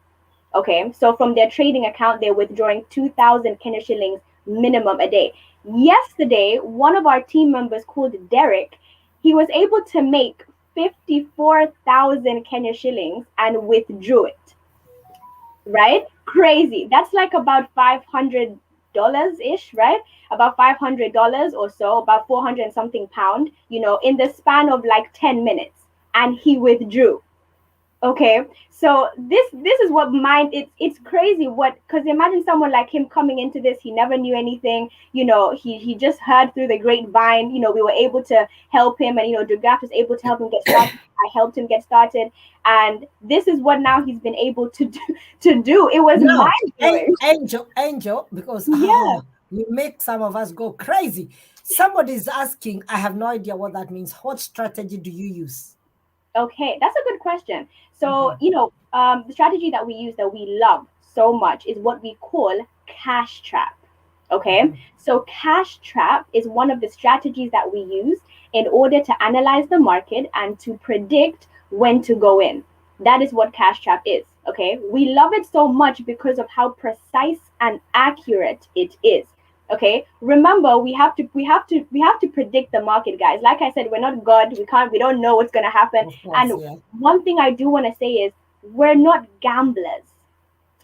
Okay, so from their trading account, they're withdrawing 2,000 Kenya shillings minimum a day. Yesterday, one of our team members called Derek, he was able to make 54,000 Kenya shillings and withdrew it. Right? Crazy. That's like about $500 ish, right? About $500 or so, about 400 and something pound, you know, in the span of like 10 minutes. And he withdrew. Okay, so this is what mine. It's crazy what, because imagine someone like him coming into this. He never knew anything. You know, he just heard through the grapevine. You know, we were able to help him, and you know, DeGraft was able to help him get started. I helped him get started, and this is what now he's been able to do. It was No, mind blowing. Angel, because Yeah. you make some of us go crazy. Somebody's asking, I have no idea what that means. What strategy do you use? Okay, that's a good question. So, you know, the strategy that we use that we love so much is what we call cash trap. Okay, so cash trap is one of the strategies that we use in order to analyze the market and to predict when to go in. That is what cash trap is. Okay, we love it so much because of how precise and accurate it is. Okay, remember, we have to predict the market, guys. Like I said, we're not God. We don't know what's going to happen. Of course, And yeah. one thing I do want to say is we're not gamblers.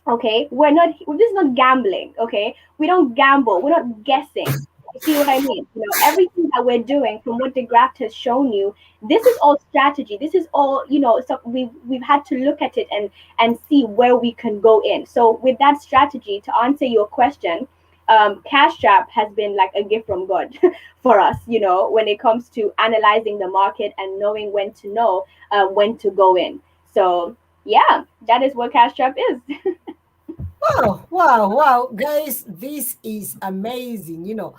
Okay, this is not gambling. Okay, we don't gamble, we're not guessing. You see what I mean? You know, everything that we're doing, from what the graph has shown you, this is all strategy. This is all, you know, so we've had to look at it and see where we can go in. So with that strategy, to answer your question, cash trap has been like a gift from God for us, you know, when it comes to analyzing the market and knowing when to know when to go in. So yeah, that is what cash trap is. Wow, guys, this is amazing. You know,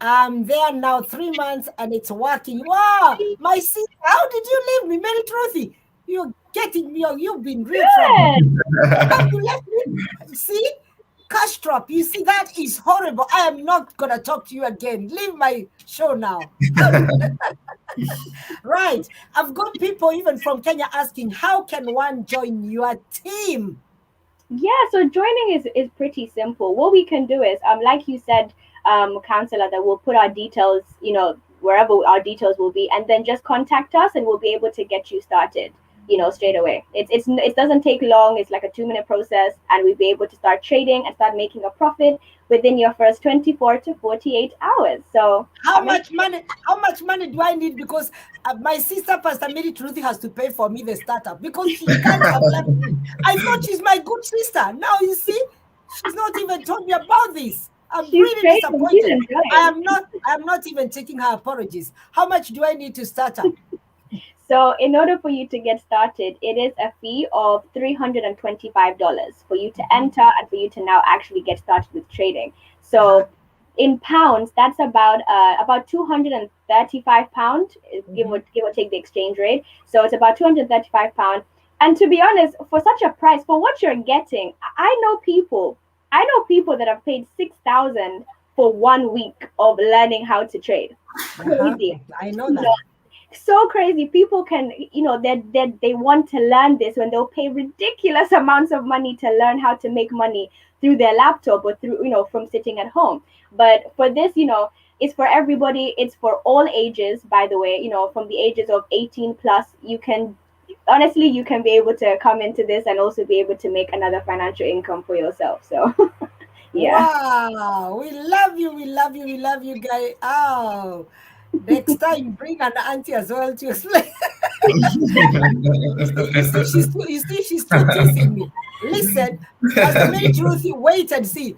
I'm there now 3 months and it's working. Wow, my sister, how did you leave me, Mary Trothy? You're getting me, you've been real trouble. How come you left me? See, cash trap. You see, that is horrible. I am not gonna talk to you again. Leave my show now. Right. I've got people even from Kenya asking, how can one join your team? Yeah, so joining is pretty simple. What we can do is, like you said, counselor, that we'll put our details, you know, wherever our details will be, and then just contact us, and we'll be able to get you started, you know, straight away. It doesn't take long. It's like a 2-minute process, and we'll be able to start trading and start making a profit within your first 24 to 48 hours. So How much money do I need? Because my sister, Pastor Mary Truthi, has to pay for me the startup because she can't have left me. I thought she's my good sister. Now you see, she's not even told me about this. I'm she's really trading, she's disappointed. enjoying. I'm not even taking her apologies. How much do I need to start up? So in order for you to get started, it is a fee of $325 for you to enter and for you to now actually get started with trading. So in pounds, that's about 235 pound, give or take the exchange rate. So it's about 235 pound. And to be honest, for such a price, for what you're getting, I know people that have paid 6,000 for 1 week of learning how to trade. Crazy. I know You that. know, so crazy. People can, you know, they want to learn this when they'll pay ridiculous amounts of money to learn how to make money through their laptop or through, you know, from sitting at home. But for this, you know, it's for everybody. It's for all ages, by the way. You know, from the ages of 18 plus, you can be able to come into this and also be able to make another financial income for yourself. So yeah. Wow, we love you, guys. Oh, next time bring an auntie as well to explain. She's still teasing me. Listen, Pastor Mary Truth, wait and see.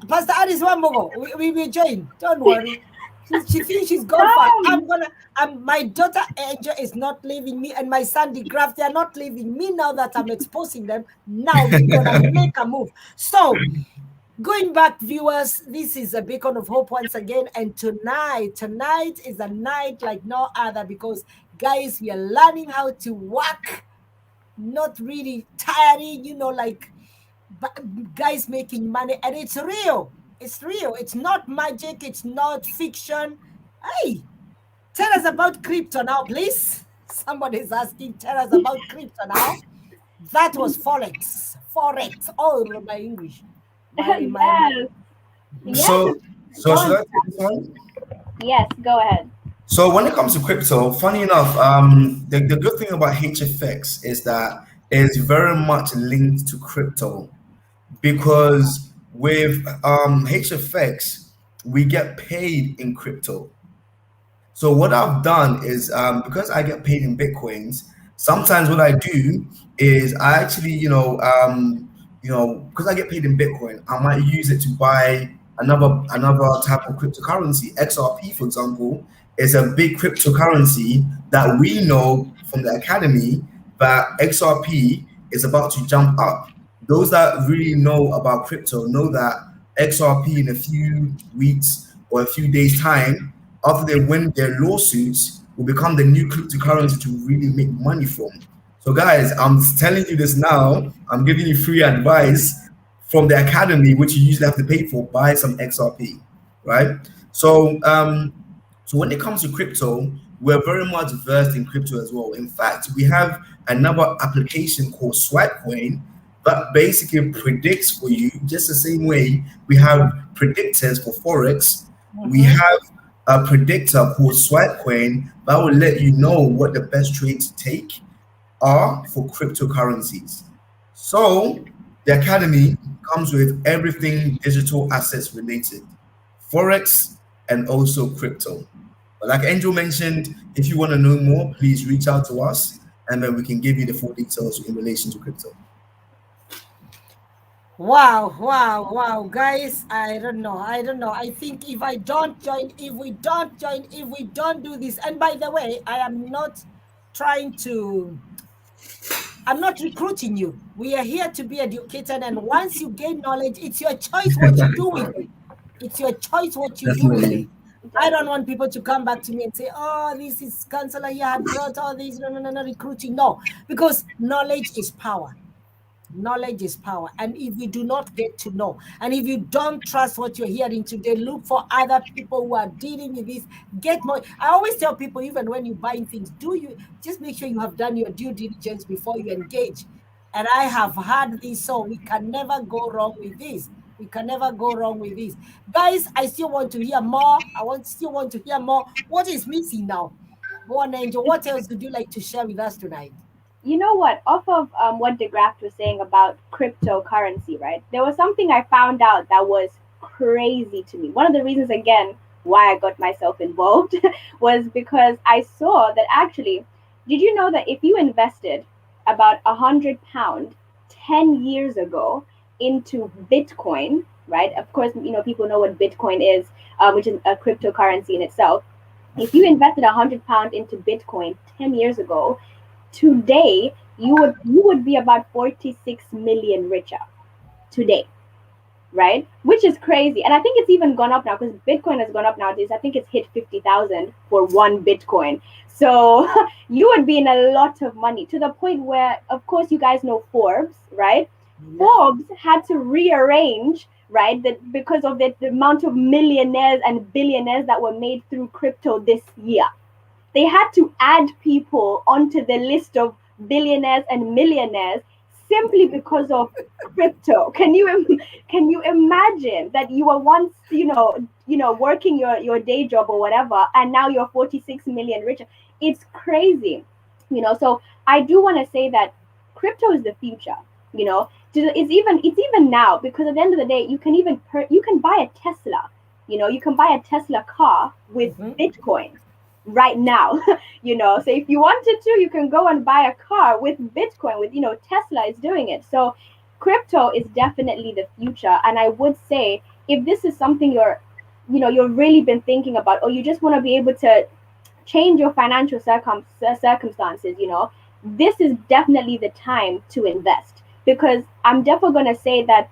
Pastor Addis Wambogo, we will join. Don't worry. She thinks she's gone far. My daughter Angel is not leaving me, and my son DeGraff, they are not leaving me now that I'm exposing them. Now we're gonna make a move. So going back, viewers, this is a beacon of hope once again. And tonight is a night like no other, because guys, we are learning how to work, not really tiring, like guys making money, and it's real. It's real. It's not magic. It's not fiction. Hey, tell us about crypto now, please. Somebody's asking, tell us about crypto now. That was Forex. Forex. Oh, my English. Yes. So should I take this one? Yes, go ahead. So when it comes to crypto, funny enough, the good thing about HFX is that it's very much linked to crypto, because with HFX we get paid in crypto. So what I've done is, because I get paid in Bitcoins, sometimes what I do is I actually, because I get paid in Bitcoin, I might use it to buy another type of cryptocurrency. XRP, for example, is a big cryptocurrency that we know from the academy that XRP is about to jump up. Those that really know about crypto know that XRP in a few weeks or a few days time, after they win their lawsuits, will become the new cryptocurrency to really make money from. So guys, I'm telling you this now. I'm giving you free advice from the academy, which you usually have to pay for. Buy some XRP, right? So so when it comes to crypto, we're very much versed in crypto as well. In fact, we have another application called Swipecoin that basically predicts for you, just the same way we have predictors for Forex. We have a predictor called Swipecoin that will let you know what the best trades to take are for cryptocurrencies. So the academy comes with everything digital assets related, Forex and also crypto. But like Angel mentioned, if you want to know more, please reach out to us and then we can give you the full details in relation to crypto. Wow, guys, I don't know. I think if we don't do this, and by the way, I'm not recruiting you. We are here to be educated, and once you gain knowledge, it's your choice what you do with it. It's your choice what you do with it. I don't want people to come back to me and say, oh, this is counselor here had brought all these, no, recruiting. No, because knowledge is power. Knowledge is power. And if we do not get to know, and if you don't trust what you're hearing today, look for other people who are dealing with this. Get more. I always tell people, even when you're buying things, just make sure you have done your due diligence before you engage. And I have had this, so we can never go wrong with this. We can never go wrong with this. Guys, I still want to hear more. Still want to hear more. What is missing now? Go on, Angel. What else would you like to share with us tonight? You know what? Off of what DeGraft was saying about cryptocurrency, right? There was something I found out that was crazy to me. One of the reasons, again, why I got myself involved was because I saw that actually, did you know that if you invested about £100 10 years ago into Bitcoin, right? Of course, people know what Bitcoin is, which is a cryptocurrency in itself. If you invested £100 into Bitcoin 10 years ago, today you would be about 46 million richer today, right? Which is crazy. And I think it's even gone up now, because Bitcoin has gone up nowadays. I think it's hit 50,000 for one Bitcoin. So you would be in a lot of money, to the point where, of course, you guys know Forbes, right? Yeah. Forbes had to rearrange, right, that because of the amount of millionaires and billionaires that were made through crypto this year. They had to add people onto the list of billionaires and millionaires simply because of crypto. Can you imagine that you were once, working your day job or whatever, and now you're 46 million richer? It's crazy, So I do want to say that crypto is the future. It's even now, because at the end of the day, you can even you can buy a Tesla. You can buy a Tesla car with Bitcoin right now. So if you wanted to, you can go and buy a car with Bitcoin. With Tesla is doing it. So crypto is definitely the future. And I would say, if this is something you're you've really been thinking about, or you just want to be able to change your financial circumstances, this is definitely the time to invest, because I'm definitely going to say that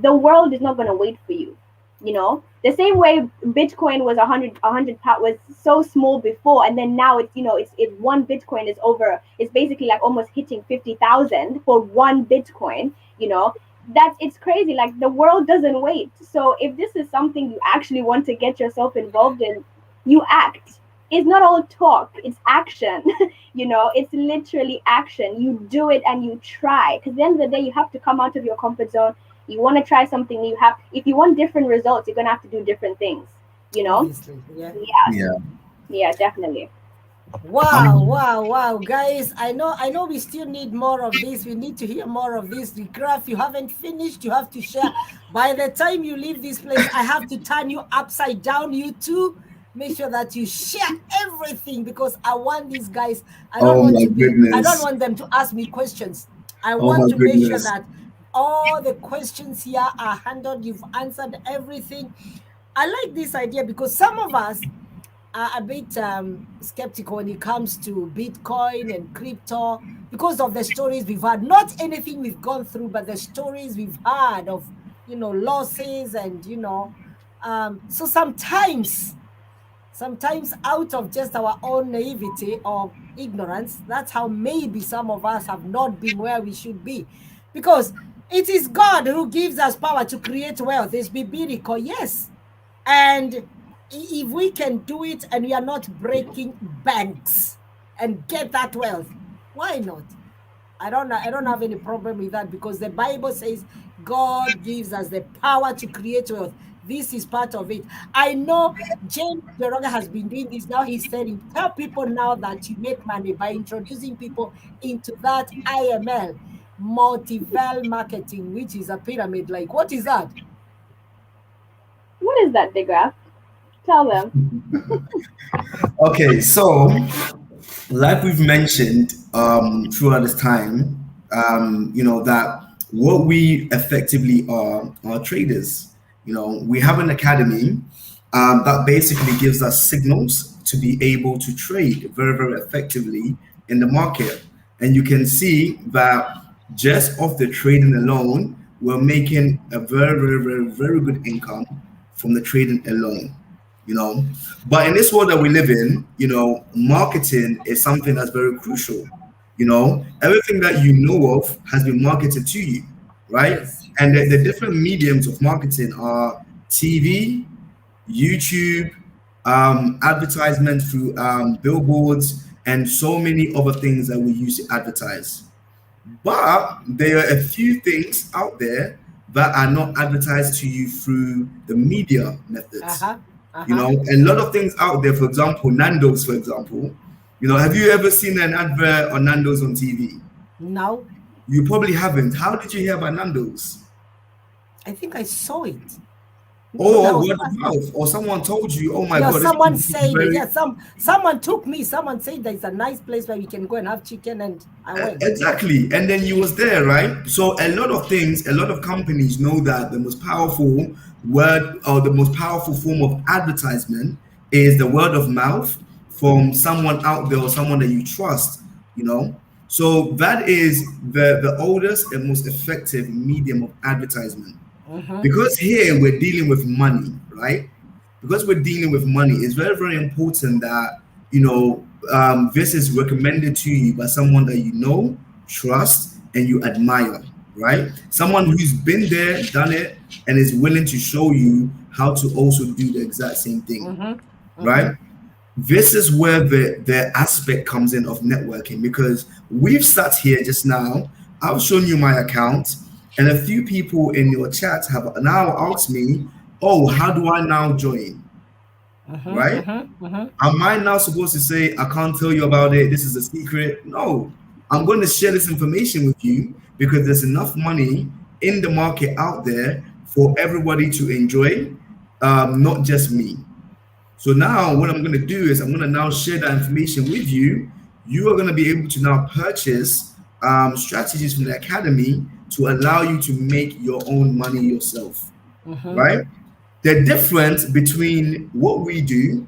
the world is not going to wait for you. The same way Bitcoin was 100 pound was so small before, and then now it's one Bitcoin is over. It's basically like almost hitting 50,000 for one Bitcoin. It's crazy. Like, the world doesn't wait. So if this is something you actually want to get yourself involved in, you act. It's not all talk, it's action. It's literally action. You do it and you try, because at the end of the day, you have to come out of your comfort zone. You want to try something new. If you want different results, you're gonna have to do different things. Obviously, yeah. Yeah, definitely. Wow, guys. I know we still need more of this. We need to hear more of this. The graph, you haven't finished, you have to share. By the time you leave this place, I have to turn you upside down. You too, make sure that you share everything, because I want these guys. I don't want them to ask me questions. I want to make sure that all the questions here are handled. You've answered everything. I like this idea because some of us are a bit skeptical when it comes to Bitcoin and crypto, because of the stories we've had. Not anything we've gone through, but the stories we've had of losses, and so sometimes out of just our own naivety or ignorance, that's how maybe some of us have not been where we should be, because it is God who gives us power to create wealth. It's biblical, yes, and if we can do it and we are not breaking banks and get that wealth, why not? I don't have any problem with that, because the Bible says God gives us the power to create wealth. This is part of it. I know James Beroga has been doing this. Now he's saying, tell people now that you make money by introducing people into that IML, multi-level marketing, which is a pyramid. Like, what is that? What is that, Degraf? Tell them. Okay, so like we've mentioned throughout this time, that what we effectively are traders. We have an academy that basically gives us signals to be able to trade very, very effectively in the market. And you can see that just off the trading alone, we're making a very, very, very, very good income from the trading alone. But in this world that we live in, marketing is something that's very crucial. Everything that you know of has been marketed to you, right? Yes. And the different mediums of marketing are TV, YouTube, advertisement through billboards, and so many other things that we use to advertise. But there are a few things out there that are not advertised to you through the media methods. A lot of things out there, for example, Nando's, for example. Have you ever seen an advert on Nando's on TV? No. You probably haven't. How did you hear about Nando's? I think I saw it. Or word of mouth, or someone told you, oh my God. Someone said it. Yeah, someone took me. Someone said there's a nice place where we can go and have chicken, and I went. Exactly. And then you was there, right? So a lot of things, a lot of companies know that the most powerful word or the most powerful form of advertisement is the word of mouth from someone out there or someone that you trust, So that is the oldest and most effective medium of advertisement. Because here we're dealing with money, right? Because we're dealing with money, it's very, very important that, this is recommended to you by someone that you know, trust, and you admire, right? Someone who's been there, done it, and is willing to show you how to also do the exact same thing, right? This is where the aspect comes in of networking, because we've sat here just now, I've shown you my account, and a few people in your chat have now asked me, oh, how do I now join? Right? Am I now supposed to say, I can't tell you about it, this is a secret? No, I'm going to share this information with you because there's enough money in the market out there for everybody to enjoy, not just me. So now what I'm going to do is I'm going to now share that information with you. You are going to be able to now purchase strategies from the academy to allow you to make your own money yourself, right? The difference between what we do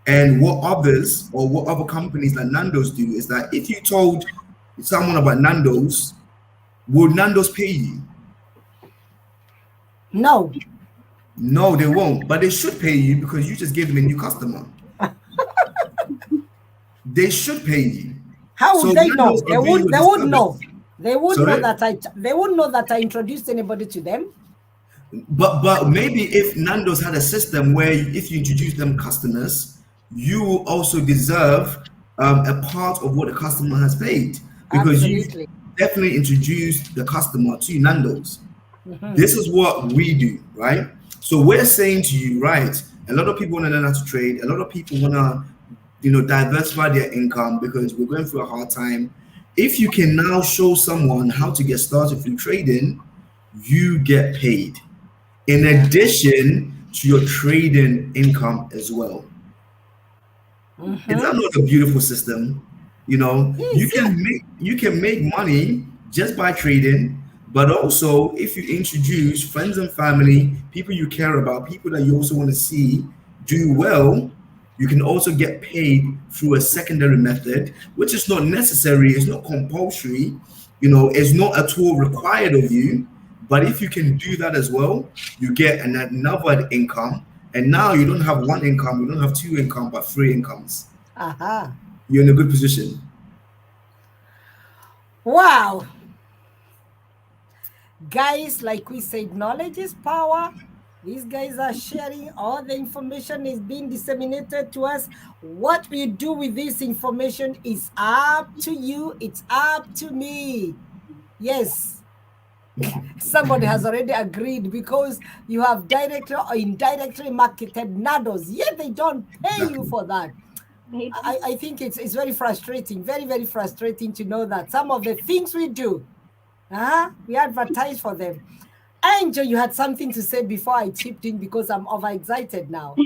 and what others or what other companies like Nando's do is that if you told someone about Nando's, would Nando's pay you? No. No, they won't. But they should pay you because you just gave them a new customer. They should pay you. How So would they know? Nando's are doing you a They would know. disservice. They would know Sorry? that they wouldn't know that I introduced anybody to them. But maybe if Nando's had a system where if you introduce them customers, you will also deserve a part of what the customer has paid because you Absolutely. definitely introduced the customer to Nando's. This is what we do, right? So we're saying to you, right? A lot of people want to learn how to trade. A lot of people want to, diversify their income because we're going through a hard time. If you can now show someone how to get started through trading, you get paid in addition to your trading income as well. Is that not a beautiful system? You Yes, can make money just by trading, but also if you introduce friends and family, people you care about, people that you also want to see do well, you can also get paid through a secondary method, which is not necessary, it's not compulsory, it's not at all required of you. But if you can do that as well, you get another income. And now you don't have one income, you don't have two income, but three incomes. Aha. You're in a good position. Wow. Guys, like we said, knowledge is power. These guys are sharing all the information is being disseminated to us. What we do with this information is up to you. It's up to me. Yes. Somebody has already agreed because you have directly or indirectly marketed Nando's, yet they don't pay you for that. I think it's very frustrating, very, very frustrating to know that some of the things we do, we advertise for them. Angel, you had something to say before I chipped in because I'm overexcited now.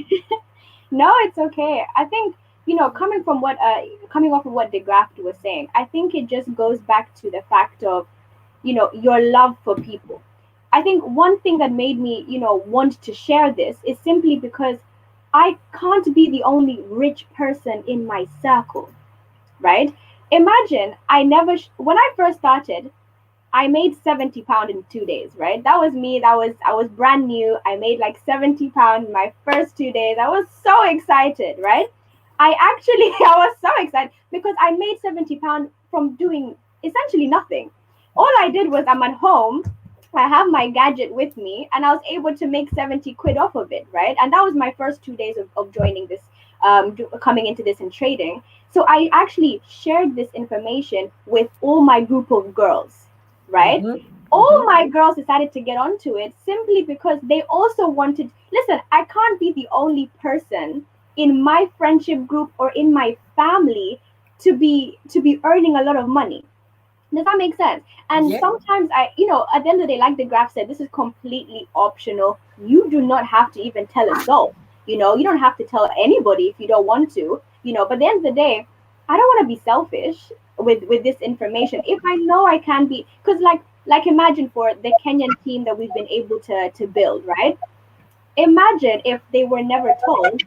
No, it's okay. I think, coming off of what DeGraft was saying, I think it just goes back to the fact of, your love for people. I think one thing that made me, want to share this is simply because I can't be the only rich person in my circle, right? Imagine when I first started, I made £70 in 2 days, right? That was me. I was brand new. I made like £70 in my first 2 days. I was so excited, right? I was so excited because I made £70 from doing essentially nothing. All I did was I'm at home, I have my gadget with me, and I was able to make 70 quid off of it, right? And that was my first 2 days of joining this, coming into this and trading. So I actually shared this information with all my group of girls, right? All my girls decided to get onto it simply because they also wanted, listen, I can't be the only person in my friendship group or in my family to be earning a lot of money. Does that make sense? And sometimes at the end of the day, like the graph said, this is completely optional. You do not have to even tell a soul. You don't have to tell anybody if you don't want to. But at the end of the day, I don't want to be selfish with this information. If I know I can be, because like imagine for the Kenyan team that we've been able to build, right? Imagine if they were never told.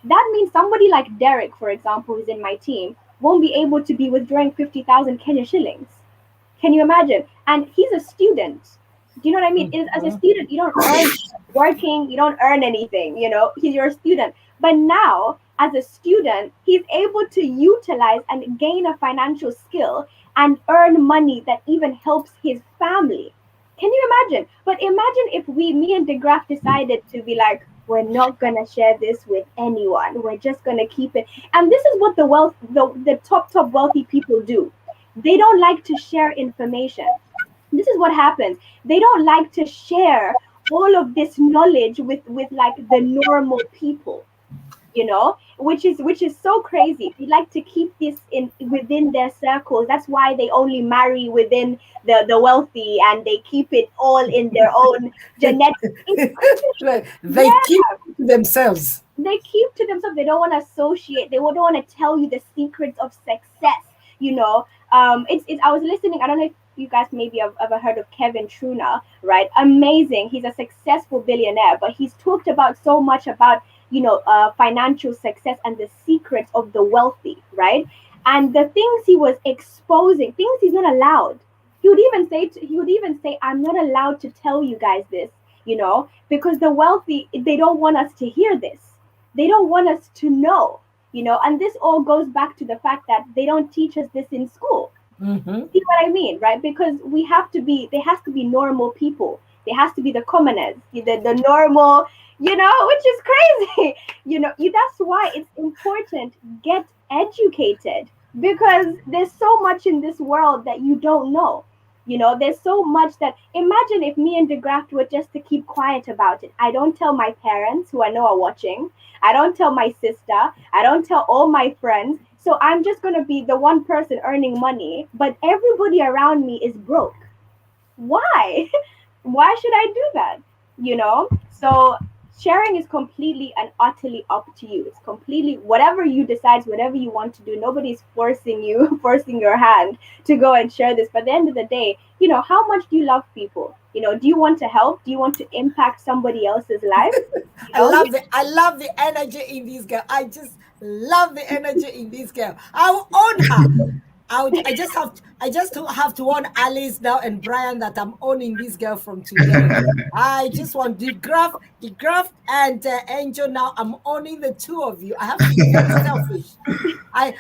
That means somebody like Derek, for example, who's in my team, won't be able to be withdrawing 50,000 Kenya shillings. Can you imagine? And he's a student. Do you know what I mean? As a student, you don't earn working, you don't earn anything, you're a student. But now, as a student, he's able to utilize and gain a financial skill and earn money that even helps his family. Can you imagine? But imagine if me and DeGraff decided to be like, we're not gonna share this with anyone. We're just gonna keep it. And this is what the top wealthy people do. They don't like to share information. This is what happens. They don't like to share all of this knowledge with like the normal people, which is so crazy. They like to keep this within their circles. That's why they only marry within the wealthy, and they keep it all in their own genetics. They keep to themselves. They keep to themselves. They don't want to associate. They don't want to tell you the secrets of success. I was listening. I don't know you guys maybe have ever heard of Kevin Truna, right? Amazing. He's a successful billionaire, but he's talked about so much about, financial success and the secrets of the wealthy, right? And the things he was exposing, things he's not allowed. He would even say, I'm not allowed to tell you guys this, because the wealthy, they don't want us to hear this. They don't want us to know, and this all goes back to the fact that they don't teach us this in school. Mm-hmm. See what I mean, right? Because there has to be normal people. There has to be the commoners, the normal, which is crazy. That's why it's important. Get educated, because there's so much in this world that you don't know. There's so much that, imagine if me and DeGraft were just to keep quiet about it. I don't tell my parents, who I know are watching. I don't tell my sister. I don't tell all my friends. So I'm just going to be the one person earning money, but everybody around me is broke. Why? Why should I do that? So sharing is completely and utterly up to you. It's completely whatever you decide, whatever you want to do. Nobody's forcing you, forcing your hand to go and share this. But at the end of the day, how much do you love people? Do you want to help? Do you want to impact somebody else's life? I love the energy in this girl. I just love the energy in this girl. I'll own her. I just have to warn Alice now and Brian that I'm owning this girl from today. I just want the graph, and Angel. Now I'm owning the two of you. I have to be very selfish. I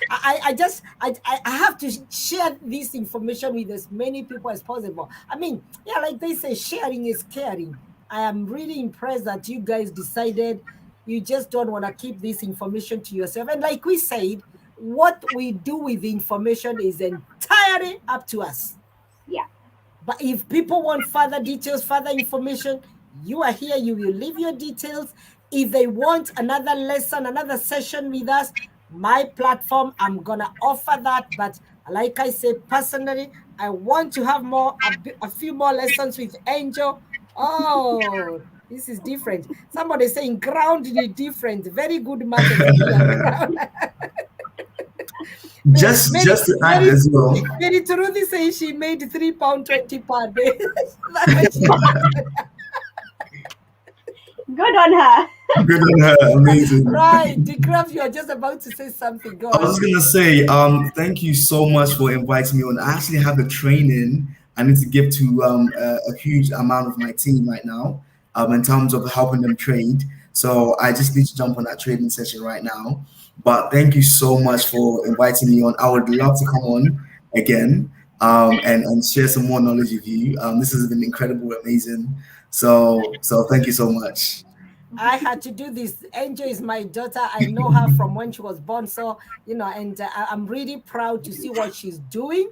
have to share this information with as many people as possible. I mean, yeah, like they say, sharing is caring. I am really impressed that you guys decided you just don't want to keep this information to yourself. And like we said, what we do with the information is entirely up to us. Yeah. But if people want further details, further information, you are here, you will leave your details. If they want another lesson, another session with us, my platform, I'm going to offer that. But like I say, personally, I want to have a few more lessons with Angel. Oh, this is different. Somebody saying groundedly different. Very good market here. Just to add as well. Mary Trudy says she made £3.20 per day. Good on her. Good on her. Amazing. Right, DeGraff, you are just about to say something. Go I was on. gonna say, thank you so much for inviting me on. I actually have a training I need to give to a huge amount of my team right now, in terms of helping them trade. So I just need to jump on that trading session right now. But thank you so much for inviting me on. I would love to come on again, and share some more knowledge with you. This has been incredible, amazing. So thank you so much. I had to do this. Angel is my daughter. I know her from when she was born. So, and I'm really proud to see what she's doing.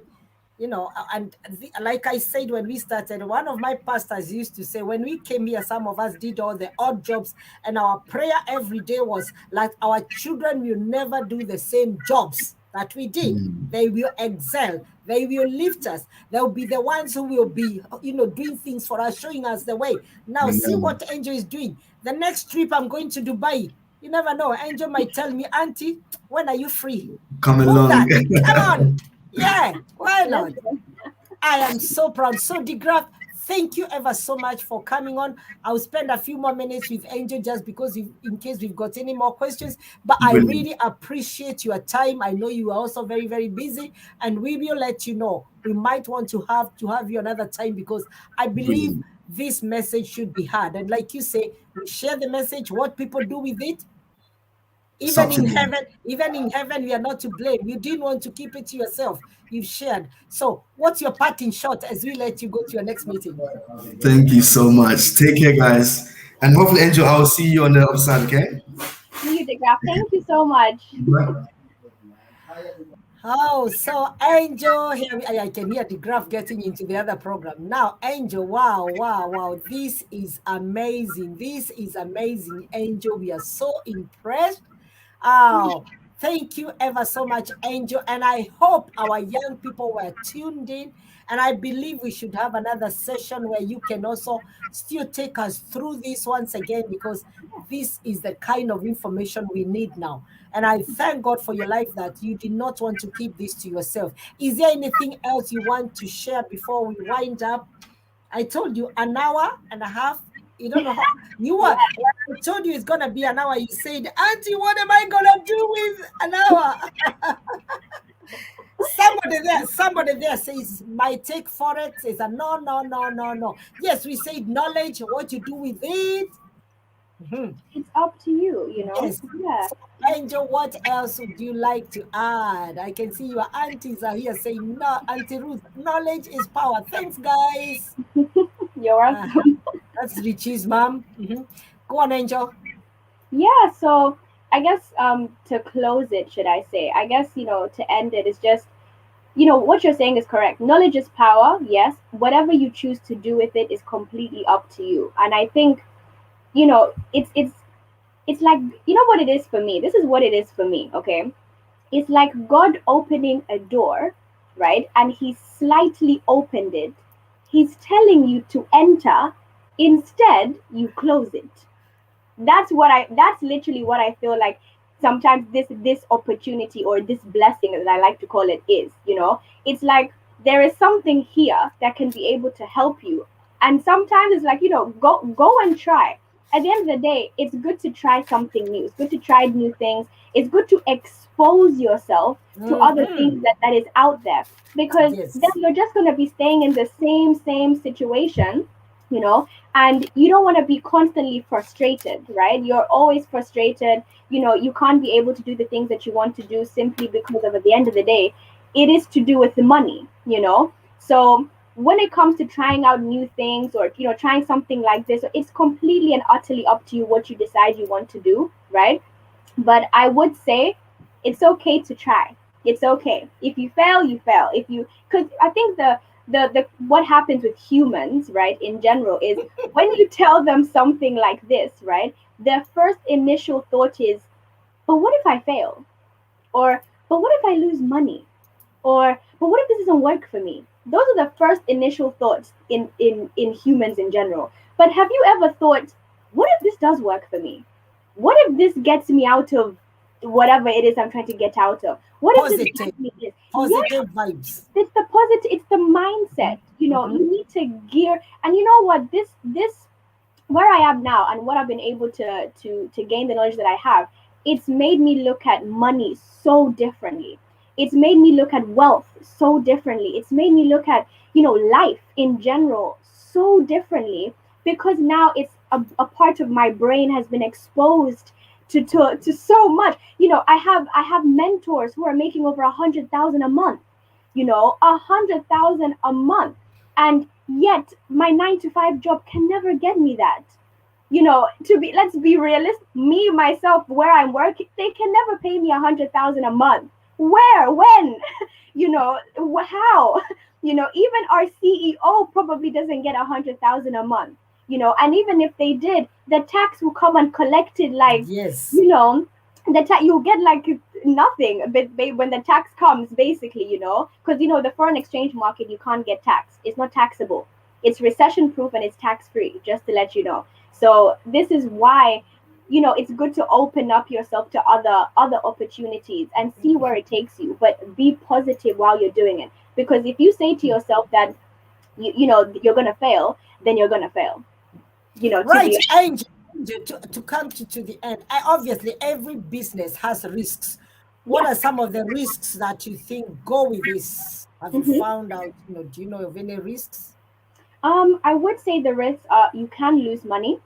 And like I said, when we started, one of my pastors used to say, when we came here, some of us did all the odd jobs, and our prayer every day was like, our children will never do the same jobs that we did. They will excel. They will lift us. They'll be the ones who will be, doing things for us, showing us the way. Now, see what Angel is doing. The next trip, I'm going to Dubai. You never know. Angel might tell me, Auntie, when are you free? Come along. Come on. Yeah, why not? I am so proud. So, DeGraff, thank you ever so much for coming on. I'll spend a few more minutes with Angel just because in case we've got any more questions. But I really appreciate your time. I know you are also very, very busy, and we will let you know. We might want to have you another time because I believe this message should be heard. And like you say, we share the message. What people do with it, even in heaven, we are not to blame. You didn't want to keep it to yourself. You've shared. So what's your part in short as we let you go to your next meeting? Thank you so much. Take care, guys. And hopefully, Angel, I'll see you on the other side, okay? See you, DeGraff. Thank you so much. Oh, so Angel, here I can hear DeGraff getting into the other program. Now, Angel, wow. This is amazing. Angel. We are so impressed. Oh, Thank you ever so much, Angel. And I hope our young people were tuned in. And I believe we should have another session where you can also still take us through this once again, because this is the kind of information we need now. And I thank God for your life that you did not want to keep this to yourself. Is there anything else you want to share before we wind up? I told you an hour and a half. You don't know how you were. I told you it's gonna be an hour. You said, Auntie, what am I gonna do with an hour? Somebody there says my take forex is a no, no, no, no, no. Yes, we said knowledge, what you do with it. Mhm. It's up to you, you know. Yes. Yeah. So, Angel, what else would you like to add? I can see your aunties are here saying, no, Auntie Ruth, knowledge is power. Thanks, guys. You're welcome. That's Richie's mom. Mhm. Go on, Angel. Yeah, so I guess to close it, should I say, I guess, you know, to end it is just, you know, what you're saying is correct. Knowledge is power, yes. Whatever you choose to do with it is completely up to you. And I think, you know, it's like, you know what it is for me. This is what it is for me, okay? It's like God opening a door, right? And he slightly opened it. He's telling you to enter. Instead, you close it. That's literally what I feel like sometimes this opportunity or this blessing, as I like to call it, is, you know. It's like there is something here that can be able to help you. And sometimes it's like, you know, go and try. At the end of the day, it's good to try something new. It's good to try new things. It's good to expose yourself to other things that is out there, because Yes. then you're just going to be staying in the same situation, you know, and you don't want to be constantly frustrated, right? You're always frustrated. You know, you can't be able to do the things that you want to do simply because of, at the end of the day, it is to do with the money, you know. So when it comes to trying out new things, or, you know, trying something like this, it's completely and utterly up to you what you decide you want to do, right? But I would say it's okay to try. It's okay. If you fail, you fail. If you, because I think the what happens with humans, right, in general, is when you tell them something like this, right, their first initial thought is, but what if I fail? Or, but what if I lose money? Or, but what if this doesn't work for me? Those are the first initial thoughts in humans in general. But have you ever thought, what if this does work for me? What if this gets me out of whatever it is I'm trying to get out of? What if this Positive. gets me this? Positive vibes. It's the positive, it's the mindset. You know, you need to gear. And you know what, this where I am now and what I've been able to gain the knowledge that I have, it's made me look at money so differently. It's made me look at wealth so differently. It's made me look at, you know, life in general so differently, because now it's a part of my brain has been exposed to so much. You know, I have mentors who are making over 100,000 a month, you know, 100,000 a month, and yet my 9 to 5 job can never get me that. You know, to be, let's be realistic, me myself, where I'm working, they can never pay me 100,000 a month. Where, when? You know, how? You know, even our CEO probably doesn't get 100,000 a month, you know. And even if they did, the tax will come and collect it, like, Yes. you know, you'll get like nothing, but when the tax comes, basically, you know, because, you know, the foreign exchange market, you can't get taxed. It's not taxable. It's recession proof and it's tax free, just to let you know. So this is why, you know, it's good to open up yourself to other opportunities and see where it takes you, but be positive while you're doing it. Because if you say to yourself that you know you're gonna fail, then you're gonna fail. You know, Right, to be Angel, to come to the end. Obviously, every business has risks. What yeah. are some of the risks that you think go with this? Have you Mhm. found out, you know, do you know of any risks? I would say the risks are, you can lose money.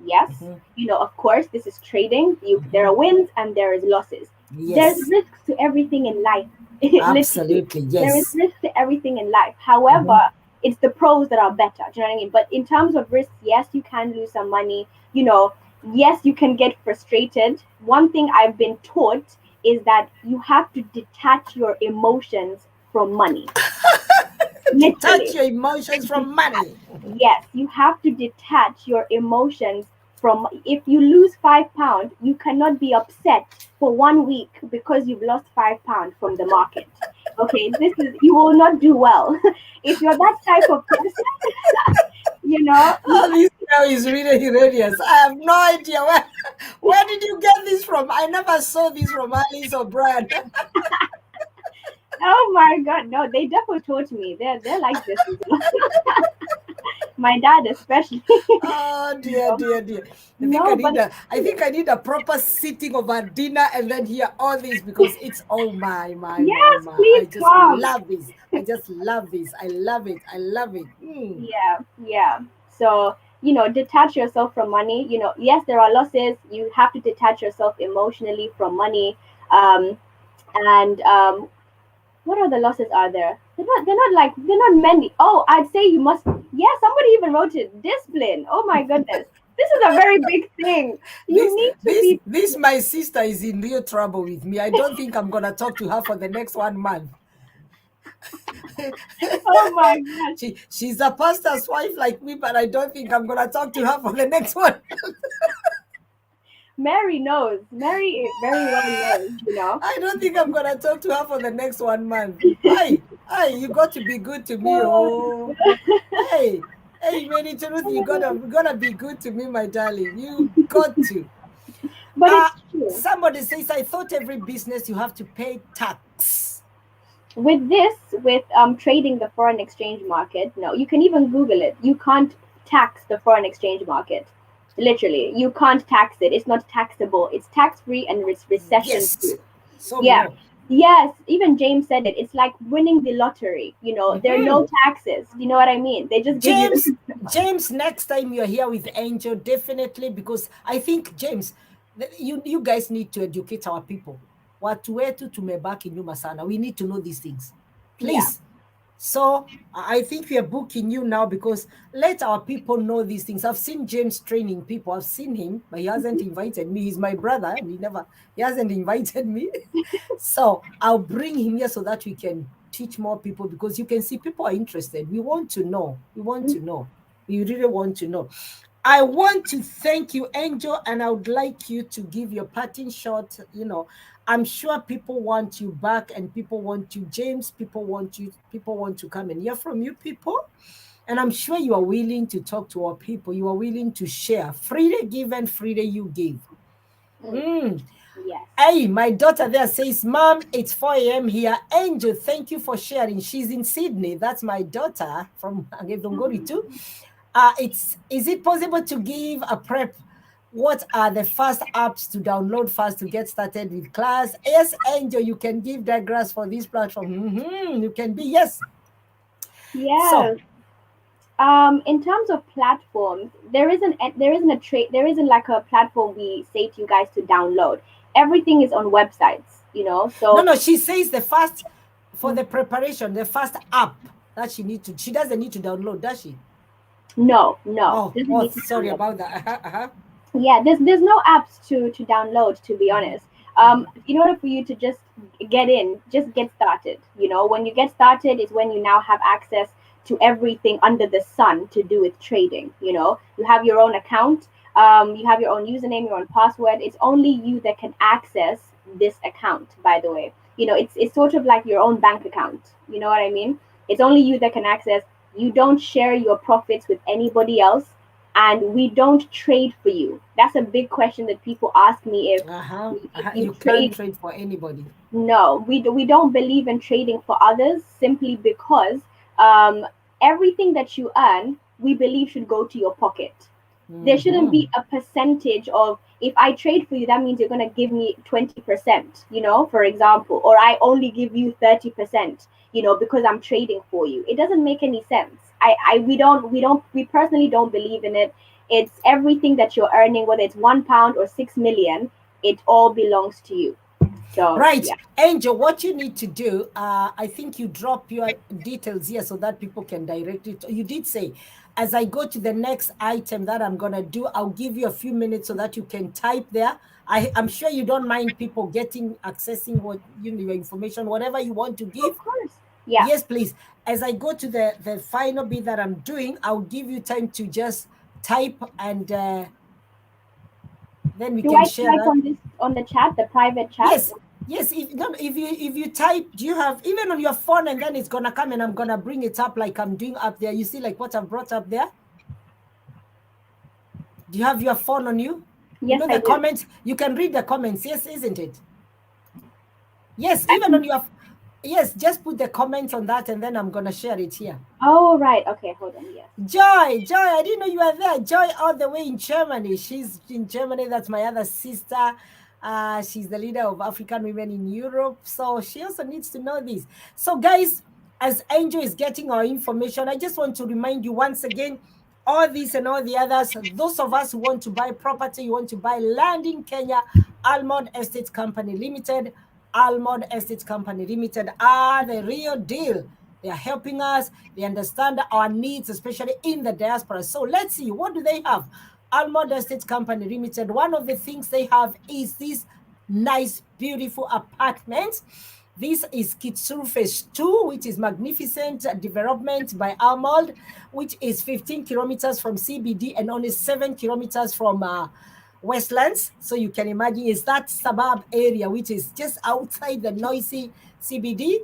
Yes. Mhm, You know, of course, this is trading. There are mhm. wins and there is losses. There's Yes, risks to everything in life. Literally, absolutely. there is Yes. risk to everything in life. However, Mhm. it's the pros that are better. Do you know what I mean? But in terms of risks, yes, you can lose some money. You know, yes, you can get frustrated. One thing I've been taught is that you have to detach your emotions from money. Detach Literally. your emotions from money. Yes, you have to detach your emotions if you lose £5, you cannot be upset for 1 week because you've lost £5 from the market. Okay, you will not do well. If you're that type of person, you know, Oh, this girl is really hilarious. I have no idea where did you get this from? I never saw this from Alice or Brad. oh my god, no, they definitely taught me. They're like this. My dad especially. Oh dear, dear, dear. No, but I think I need a proper sitting over dinner and then hear all this because it's oh yes, my. I please just come. love this. I just love this. I love it. I love it. Hmm. Yeah. So, detach yourself from money. Yes, there are losses. You have to detach yourself emotionally from money. And what other losses are there? They're not many. Oh, I'd say you must. Yeah, somebody even wrote it. Discipline. Oh my goodness, this is a very big thing. You need to be. This my sister is in real trouble with me. I don't think I'm gonna talk to her for the next 1 month. Oh my gosh, She's a pastor's wife like me, but I don't think I'm gonna talk to her for the next one. Mary knows. Mary very well knows. I don't think I'm gonna talk to her for the next 1 month. Hey, you got to be good to me, oh. Hey, Mary Truth, you gotta be good to me, my darling. You got to. But it's true. Somebody says, I thought every business you have to pay tax. With trading the foreign exchange market, no, you can even Google it. You can't tax the foreign exchange market. Literally, you can't tax it. It's not taxable. It's tax free and it's recession proof. So Yeah. no. Yes, even James said it. It's like winning the lottery. There are no taxes. You know what I mean? They just give you. James, next time you're here with Angel, definitely, because I think James, you guys need to educate our people. Watu wetu tumebaki nyuma sana. We need to know these things, please. So I think we are booking you now because let our people know these things. I've seen James training people. I've seen him, but he hasn't invited me. He's my brother. He hasn't invited me. So I'll bring him here so that we can teach more people because you can see people are interested. We want to know. We really want to know. I want to thank you, Angel, and I would like you to give your parting shot. I'm sure people want you back and people want you, James. People want to come and hear from you, people. And I'm sure you are willing to talk to our people. You are willing to share. Freely give and freely you give. Yes. Hey, my daughter there says, Mom, it's 4 a.m. here. Angel, thank you for sharing. She's in Sydney. That's my daughter from Angedongori too. Is it possible to give a prep? What are the first apps to download first to get started with class? Yes, Angel, you can give diagrams for this platform. You can be, yes. Yes. So, in terms of platforms, there isn't like a platform we say to you guys to download. Everything is on websites, So no, she says for the preparation, the first app that she doesn't need to download, does she? No. Sorry about that. Yeah, there's no apps to download, to be honest. In order for you to just get started. When you get started is when you now have access to everything under the sun to do with trading. You have your own account, you have your own username, your own password. It's only you that can access this account, by the way. It's sort of like your own bank account. You know what I mean? It's only you that can access. You don't share your profits with anybody else, and we don't trade for you. That's a big question that people ask me. If you can't trade for anybody. No, we don't believe in trading for others, simply because everything that you earn, we believe should go to your pocket. There shouldn't be a percentage of, if I trade for you, that means you're going to give me 20%, for example, or I only give you 30%, because I'm trading for you. It doesn't make any sense. We personally don't believe in it. It's everything that you're earning, whether it's £1 or 6 million, it all belongs to you. So, right. Yeah. Angel, what you need to do, I think you drop your details here so that people can direct it. You did say, as I go to the next item that I'm going to do, I'll give you a few minutes so that you can type there. I'm sure you don't mind people accessing what your information, whatever you want to give. Of course. Yeah. Yes, please. As I go to the final bit that I'm doing, I'll give you time to just type and Then we Do can I share type that. on the chat, the private chat? Yes, yes. If you type, do you have even on your phone, and then it's gonna come, and I'm gonna bring it up like I'm doing up there. You see, like what I've brought up there. Do you have your phone on you? You Yes, know I the do. comments. You can read the comments. Yes, isn't it? Yes, I even on can, your. Yes, just put the comments on that, and then I'm gonna share it here. oh, right. Okay, hold on. Yes. Joy, I didn't know you were there. Joy, all the way in Germany. She's in Germany. That's my other sister. She's the leader of African women in Europe. So she also needs to know this. So, guys, as Angel is getting our information, I just want to remind you once again all these and all the others. Those of us who want to buy property, you want to buy land in Kenya, Almond Estate Company Limited. Almond Estate Company Limited are the real deal. They are helping us. They understand our needs, especially in the diaspora. So let's see, what do they have? Almond Estate Company Limited. One of the things they have is these nice, beautiful apartments. This is Kitsuru Phase 2, which is magnificent development by Almond, which is 15 kilometers from CBD and only 7 kilometers from Westlands. So you can imagine it's that suburb area, which is just outside the noisy CBD.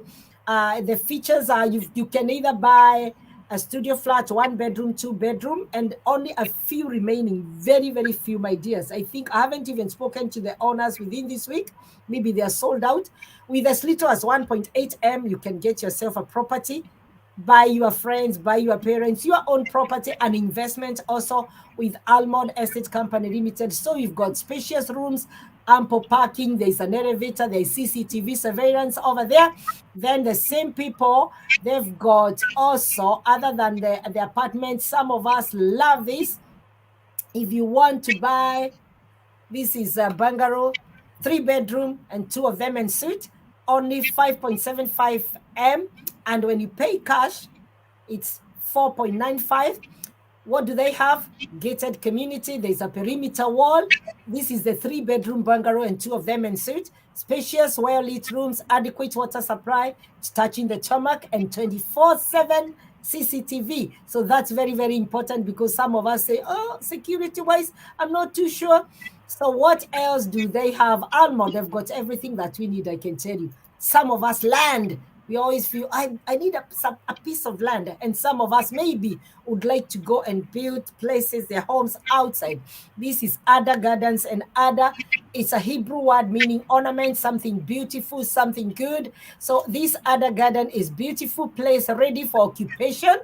The features are you can either buy a studio flat, 1 bedroom, 2 bedroom, and only a few remaining, very, very few, my dears. I think I haven't even spoken to the owners within this week. Maybe they are sold out. With as little as 1.8 M, you can get yourself a property, buy your friends, buy your parents, your own property, and investment also with Almond Estate Company Limited. So you've got spacious rooms, ample parking, there's an elevator, there's CCTV surveillance over there. Then the same people, they've got also, other than the apartments, some of us love this. If you want to buy, this is a bungalow, 3 bedroom, and 2 of them en suite, only 5.75 M. And when you pay cash, it's 4.95. What do they have? Gated community. There's a perimeter wall. This is the 3 bedroom bungalow and 2 of them en suite. Spacious, well-lit rooms, adequate water supply, it's touching the tarmac, and 24/7 CCTV. So that's very, very important because some of us say, oh, security-wise, I'm not too sure. So what else do they have? Almond, they've got everything that we need, I can tell you. Some of us land. We always feel, I need a piece of land. And some of us maybe would like to go and build places, their homes outside. This is Ada Gardens, and Ada, it's a Hebrew word meaning ornament, something beautiful, something good. So this Ada Garden is beautiful place ready for occupation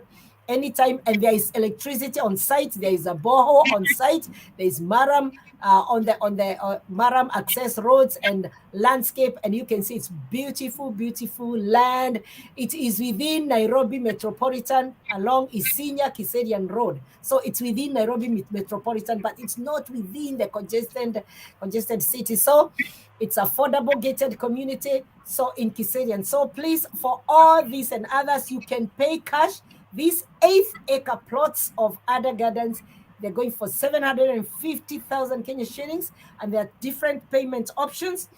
anytime, and there is electricity on site, there is a borehole on site, there is maram on the maram access roads and landscape, and you can see it's beautiful, beautiful land. It is within Nairobi Metropolitan along Isinya Kiserian Road. So it's within Nairobi Metropolitan, but it's not within the congested city. So it's affordable gated community. So in Kiserian. So please, for all these and others, you can pay cash. These 8-acre plots of Ada Gardens, they're going for 750,000 Kenya shillings, and there are different payment options.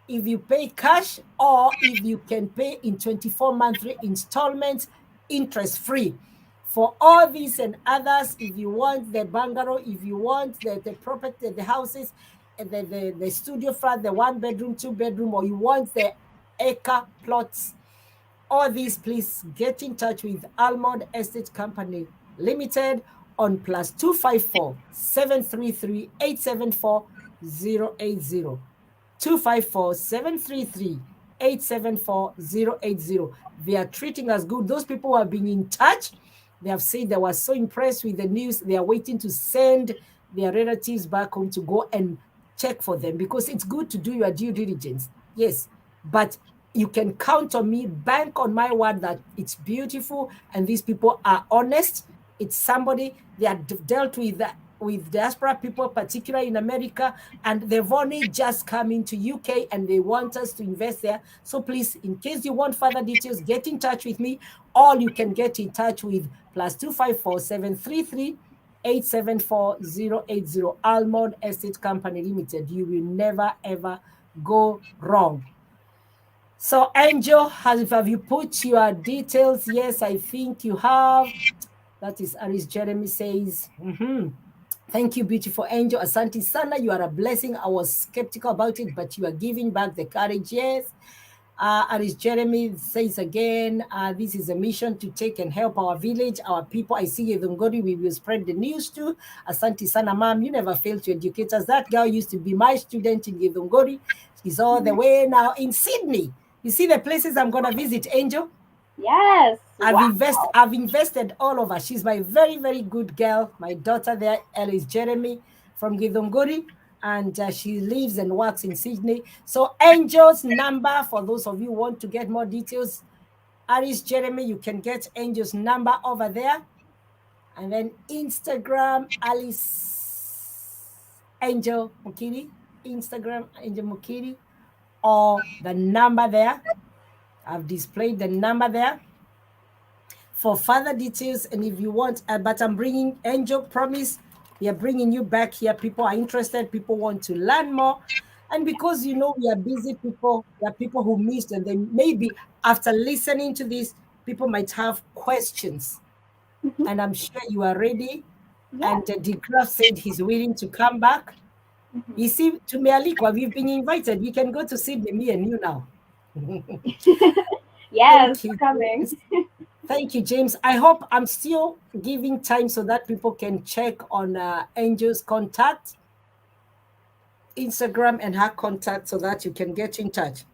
If you pay cash, or if you can pay in 24 monthly installments, interest-free. For all these and others, if you want the bungalow, if you want the property, the houses, the studio flat, the 1 bedroom, 2 bedroom, or you want the acre plots, all these, please get in touch with Almond Estate Company Limited on +254 733 874 080. 254 733 874 080. They are treating us good. Those people who have been in touch, they have said they were so impressed with the news. They are waiting to send their relatives back home to go and check for them, because it's good to do your due diligence. Yes, but you can count on me, bank on my word that it's beautiful and these people are honest. It's somebody they are dealt with diaspora people, particularly in America, and they've only just come into UK and they want us to invest there. So please, in case you want further details, get in touch with me, or you can get in touch with +254 733 874 080. Almond Estate Company Limited. You will never ever go wrong. So Angel, have you put your details? Yes, I think you have. That is Aris Jeremy says. Thank you, beautiful angel. Asante Sana, you are a blessing. I was skeptical about it, but you are giving back the courage. Yes. As Jeremy says again, this is a mission to take and help our village, our people. I see you, Dhungori, we will spread the news too. Asante Sana, ma'am, you never fail to educate us. That girl used to be my student in Githungori. She's all the way now in Sydney. You see the places I'm going to visit, Angel? Yes. Wow. I've invested all over. She's my very, very good girl. My daughter there, Alice Jeremy from Githunguri, and she lives and works in Sydney. So Angel's number, for those of you who want to get more details, Alice Jeremy, you can get Angel's number over there. And then Instagram, Alice Angel Mukiri, Instagram Angel Mukiri, or the number there. I've displayed the number there for further details. And if you want, but I'm bringing Angel, promise, we are bringing you back here. People are interested, people want to learn more. And because we are busy people, there are people who missed, and then maybe after listening to this, people might have questions. And I'm sure you are ready. And De Graaf said he's willing to come back. You see, to Mealikwa, we've been invited. We can go to Sydney, me and you now. Yes, coming. Thank you, James. I hope I'm still giving time so that people can check on Angel's contact, Instagram, and her contact so that you can get in touch.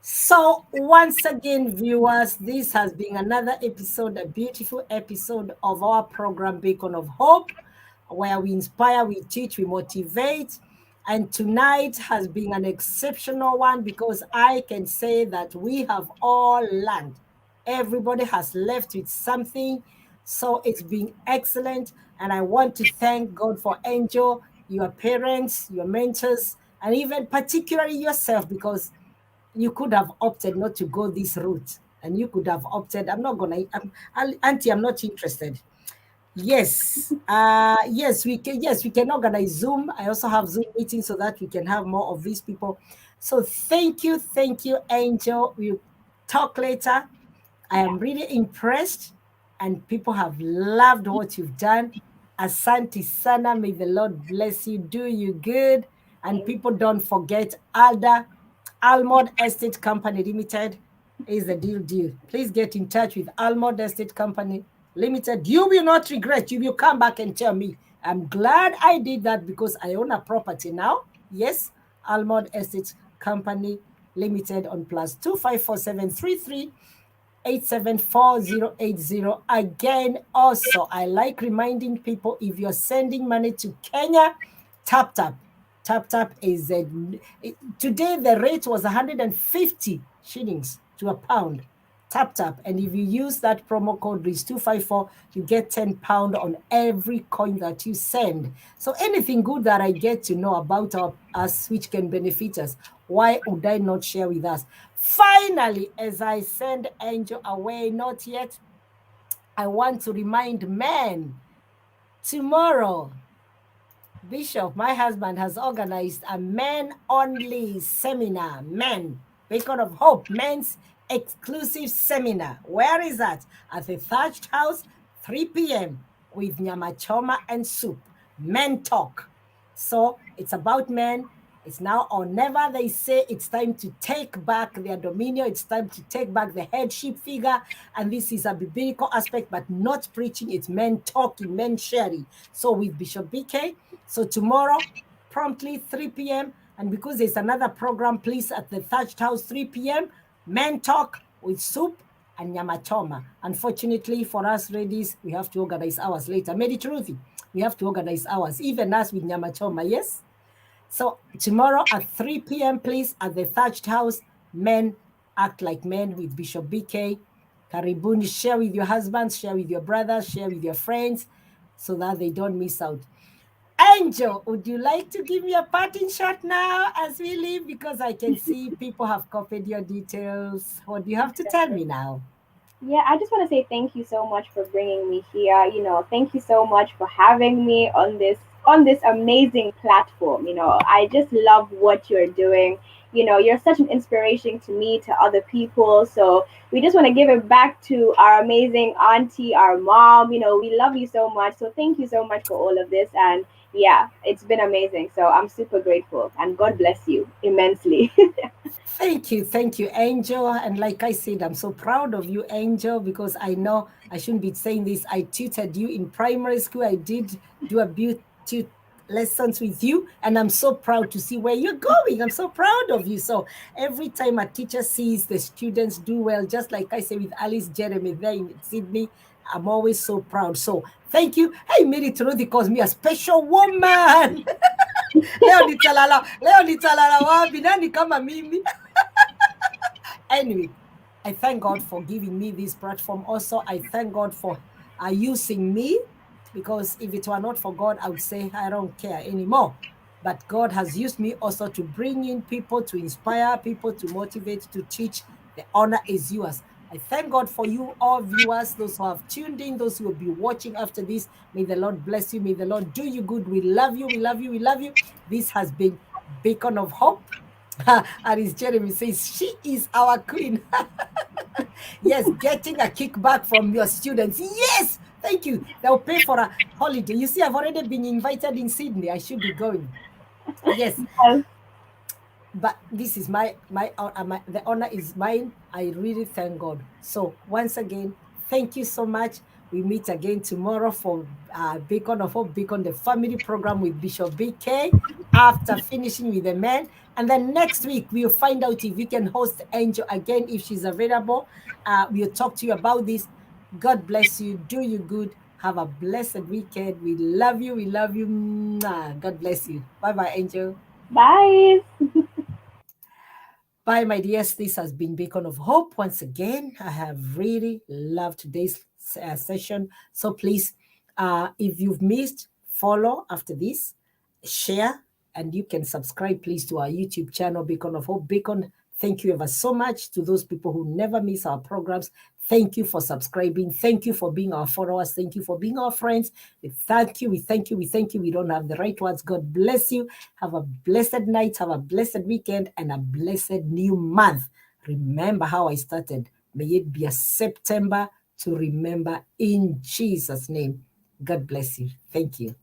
So once again, viewers, this has been another episode, a beautiful episode of our program, Beacon of Hope, where we inspire, we teach, we motivate. And tonight has been an exceptional one because I can say that we have all learned. Everybody has left with something. So it's been excellent. And I want to thank God for Angel, your parents, your mentors, and even particularly yourself, because you could have opted not to go this route. And you could have opted, Auntie, I'm not interested. Yes, yes, we can organize Zoom. I also have Zoom meetings so that we can have more of these people. So thank you, Angel. We'll talk later. I am really impressed, and people have loved what you've done. Asante Sana, may the Lord bless you, do you good. And people don't forget Almond Estate Company Limited is the deal. Please get in touch with Almond Estate Company Limited. You will not regret. You will come back and tell me, I'm glad I did that because I own a property now. Yes, Almond Estate Company Limited on +254 733 Again, also, I like reminding people, if you're sending money to Kenya, tap. Tap is today the rate was 150 shillings to a pound. Tap. And if you use that promo code RIS254, you get £10 on every coin that you send. So anything good that I get to know about us, which can benefit us, why would I not share with us? Finally, as I send Angel away, not yet, I want to remind men, tomorrow, Bishop, my husband, has organized a men-only seminar, Beacon of Hope, men's exclusive seminar. Where is that? At the Thatched House, 3 p.m. with nyama choma and soup. Men talk. So it's about men. It's now or never. They say it's time to take back their dominion. It's time to take back the headship figure. And this is a biblical aspect, but not preaching. It's men talking, men sharing. So with Bishop BK. So tomorrow, promptly 3 p.m. And because there's another program, please, at the Thatched House, 3 p.m., men talk with soup and nyama choma. Unfortunately for us ladies, we have to organize ours later. Ruthie, we have to organize ours, even us with nyama choma, yes? So tomorrow at 3 p.m., please, at the Thatched House, men act like men with Bishop BK. Karibuni, share with your husbands, share with your brothers, share with your friends, so that they don't miss out. Angel, would you like to give me a parting shot now as we leave? Because I can see people have copied your details. What do you have to tell me now? Yeah, I just want to say thank you so much for bringing me here. Thank you so much for having me on this amazing platform. I just love what you're doing. you're such an inspiration to me, to other people. So we just want to give it back to our amazing auntie, our mom. We love you so much. So thank you so much for all of this. And yeah, it's been amazing. So I'm super grateful, and God bless you immensely. Thank you, Angel. And like I said, I'm so proud of you, Angel, because I know I shouldn't be saying this. I tutored you in primary school. I did do a beauty lessons with you, and I'm so proud to see where you're going. I'm so proud of you. So every time a teacher sees the students do well, just like I say with Alice Jeremy there in Sydney, I'm always so proud. So thank you. Hey, Mary Trudy calls me a special woman. Leo nitalala wapi? Nani kama mimi? Anyway, I thank God for giving me this platform. Also, I thank God for using me, because if it were not for God, I would say I don't care anymore. But God has used me also to bring in people, to inspire people, to motivate, to teach. The honor is yours. I thank God for you, all viewers, those who have tuned in, those who will be watching after this. May the Lord bless you. May the Lord do you good. We love you. We love you. We love you. This has been Beacon of Hope. Aris Jeremy says, she is our queen. Yes, getting a kickback from your students. Yes, thank you. They'll pay for a holiday. You see, I've already been invited in Sydney. I should be going. Yes, but this is my the honor is mine. I really thank God. So once again, thank you so much. We meet again tomorrow for Beacon of Hope, Beacon the Family Program with Bishop BK after finishing with the men. And then next week, we'll find out if we can host Angel again, if she's available. We'll talk to you about this. God bless you. Do you good. Have a blessed weekend. We love you. We love you. Mwah. God bless you. Bye-bye, Angel. Bye. Bye, my dears. This has been Beacon of Hope. Once again, I have really loved today's session. So please, if you've missed, follow after this, share, and you can subscribe, please, to our YouTube channel, Beacon of Hope. Beacon, thank you ever so much to those people who never miss our programs. Thank you for subscribing. Thank you for being our followers. Thank you for being our friends. We thank you. We thank you. We thank you. We don't have the right words. God bless you. Have a blessed night. Have a blessed weekend and a blessed new month. Remember how I started. May it be a September to remember in Jesus' name. God bless you. Thank you.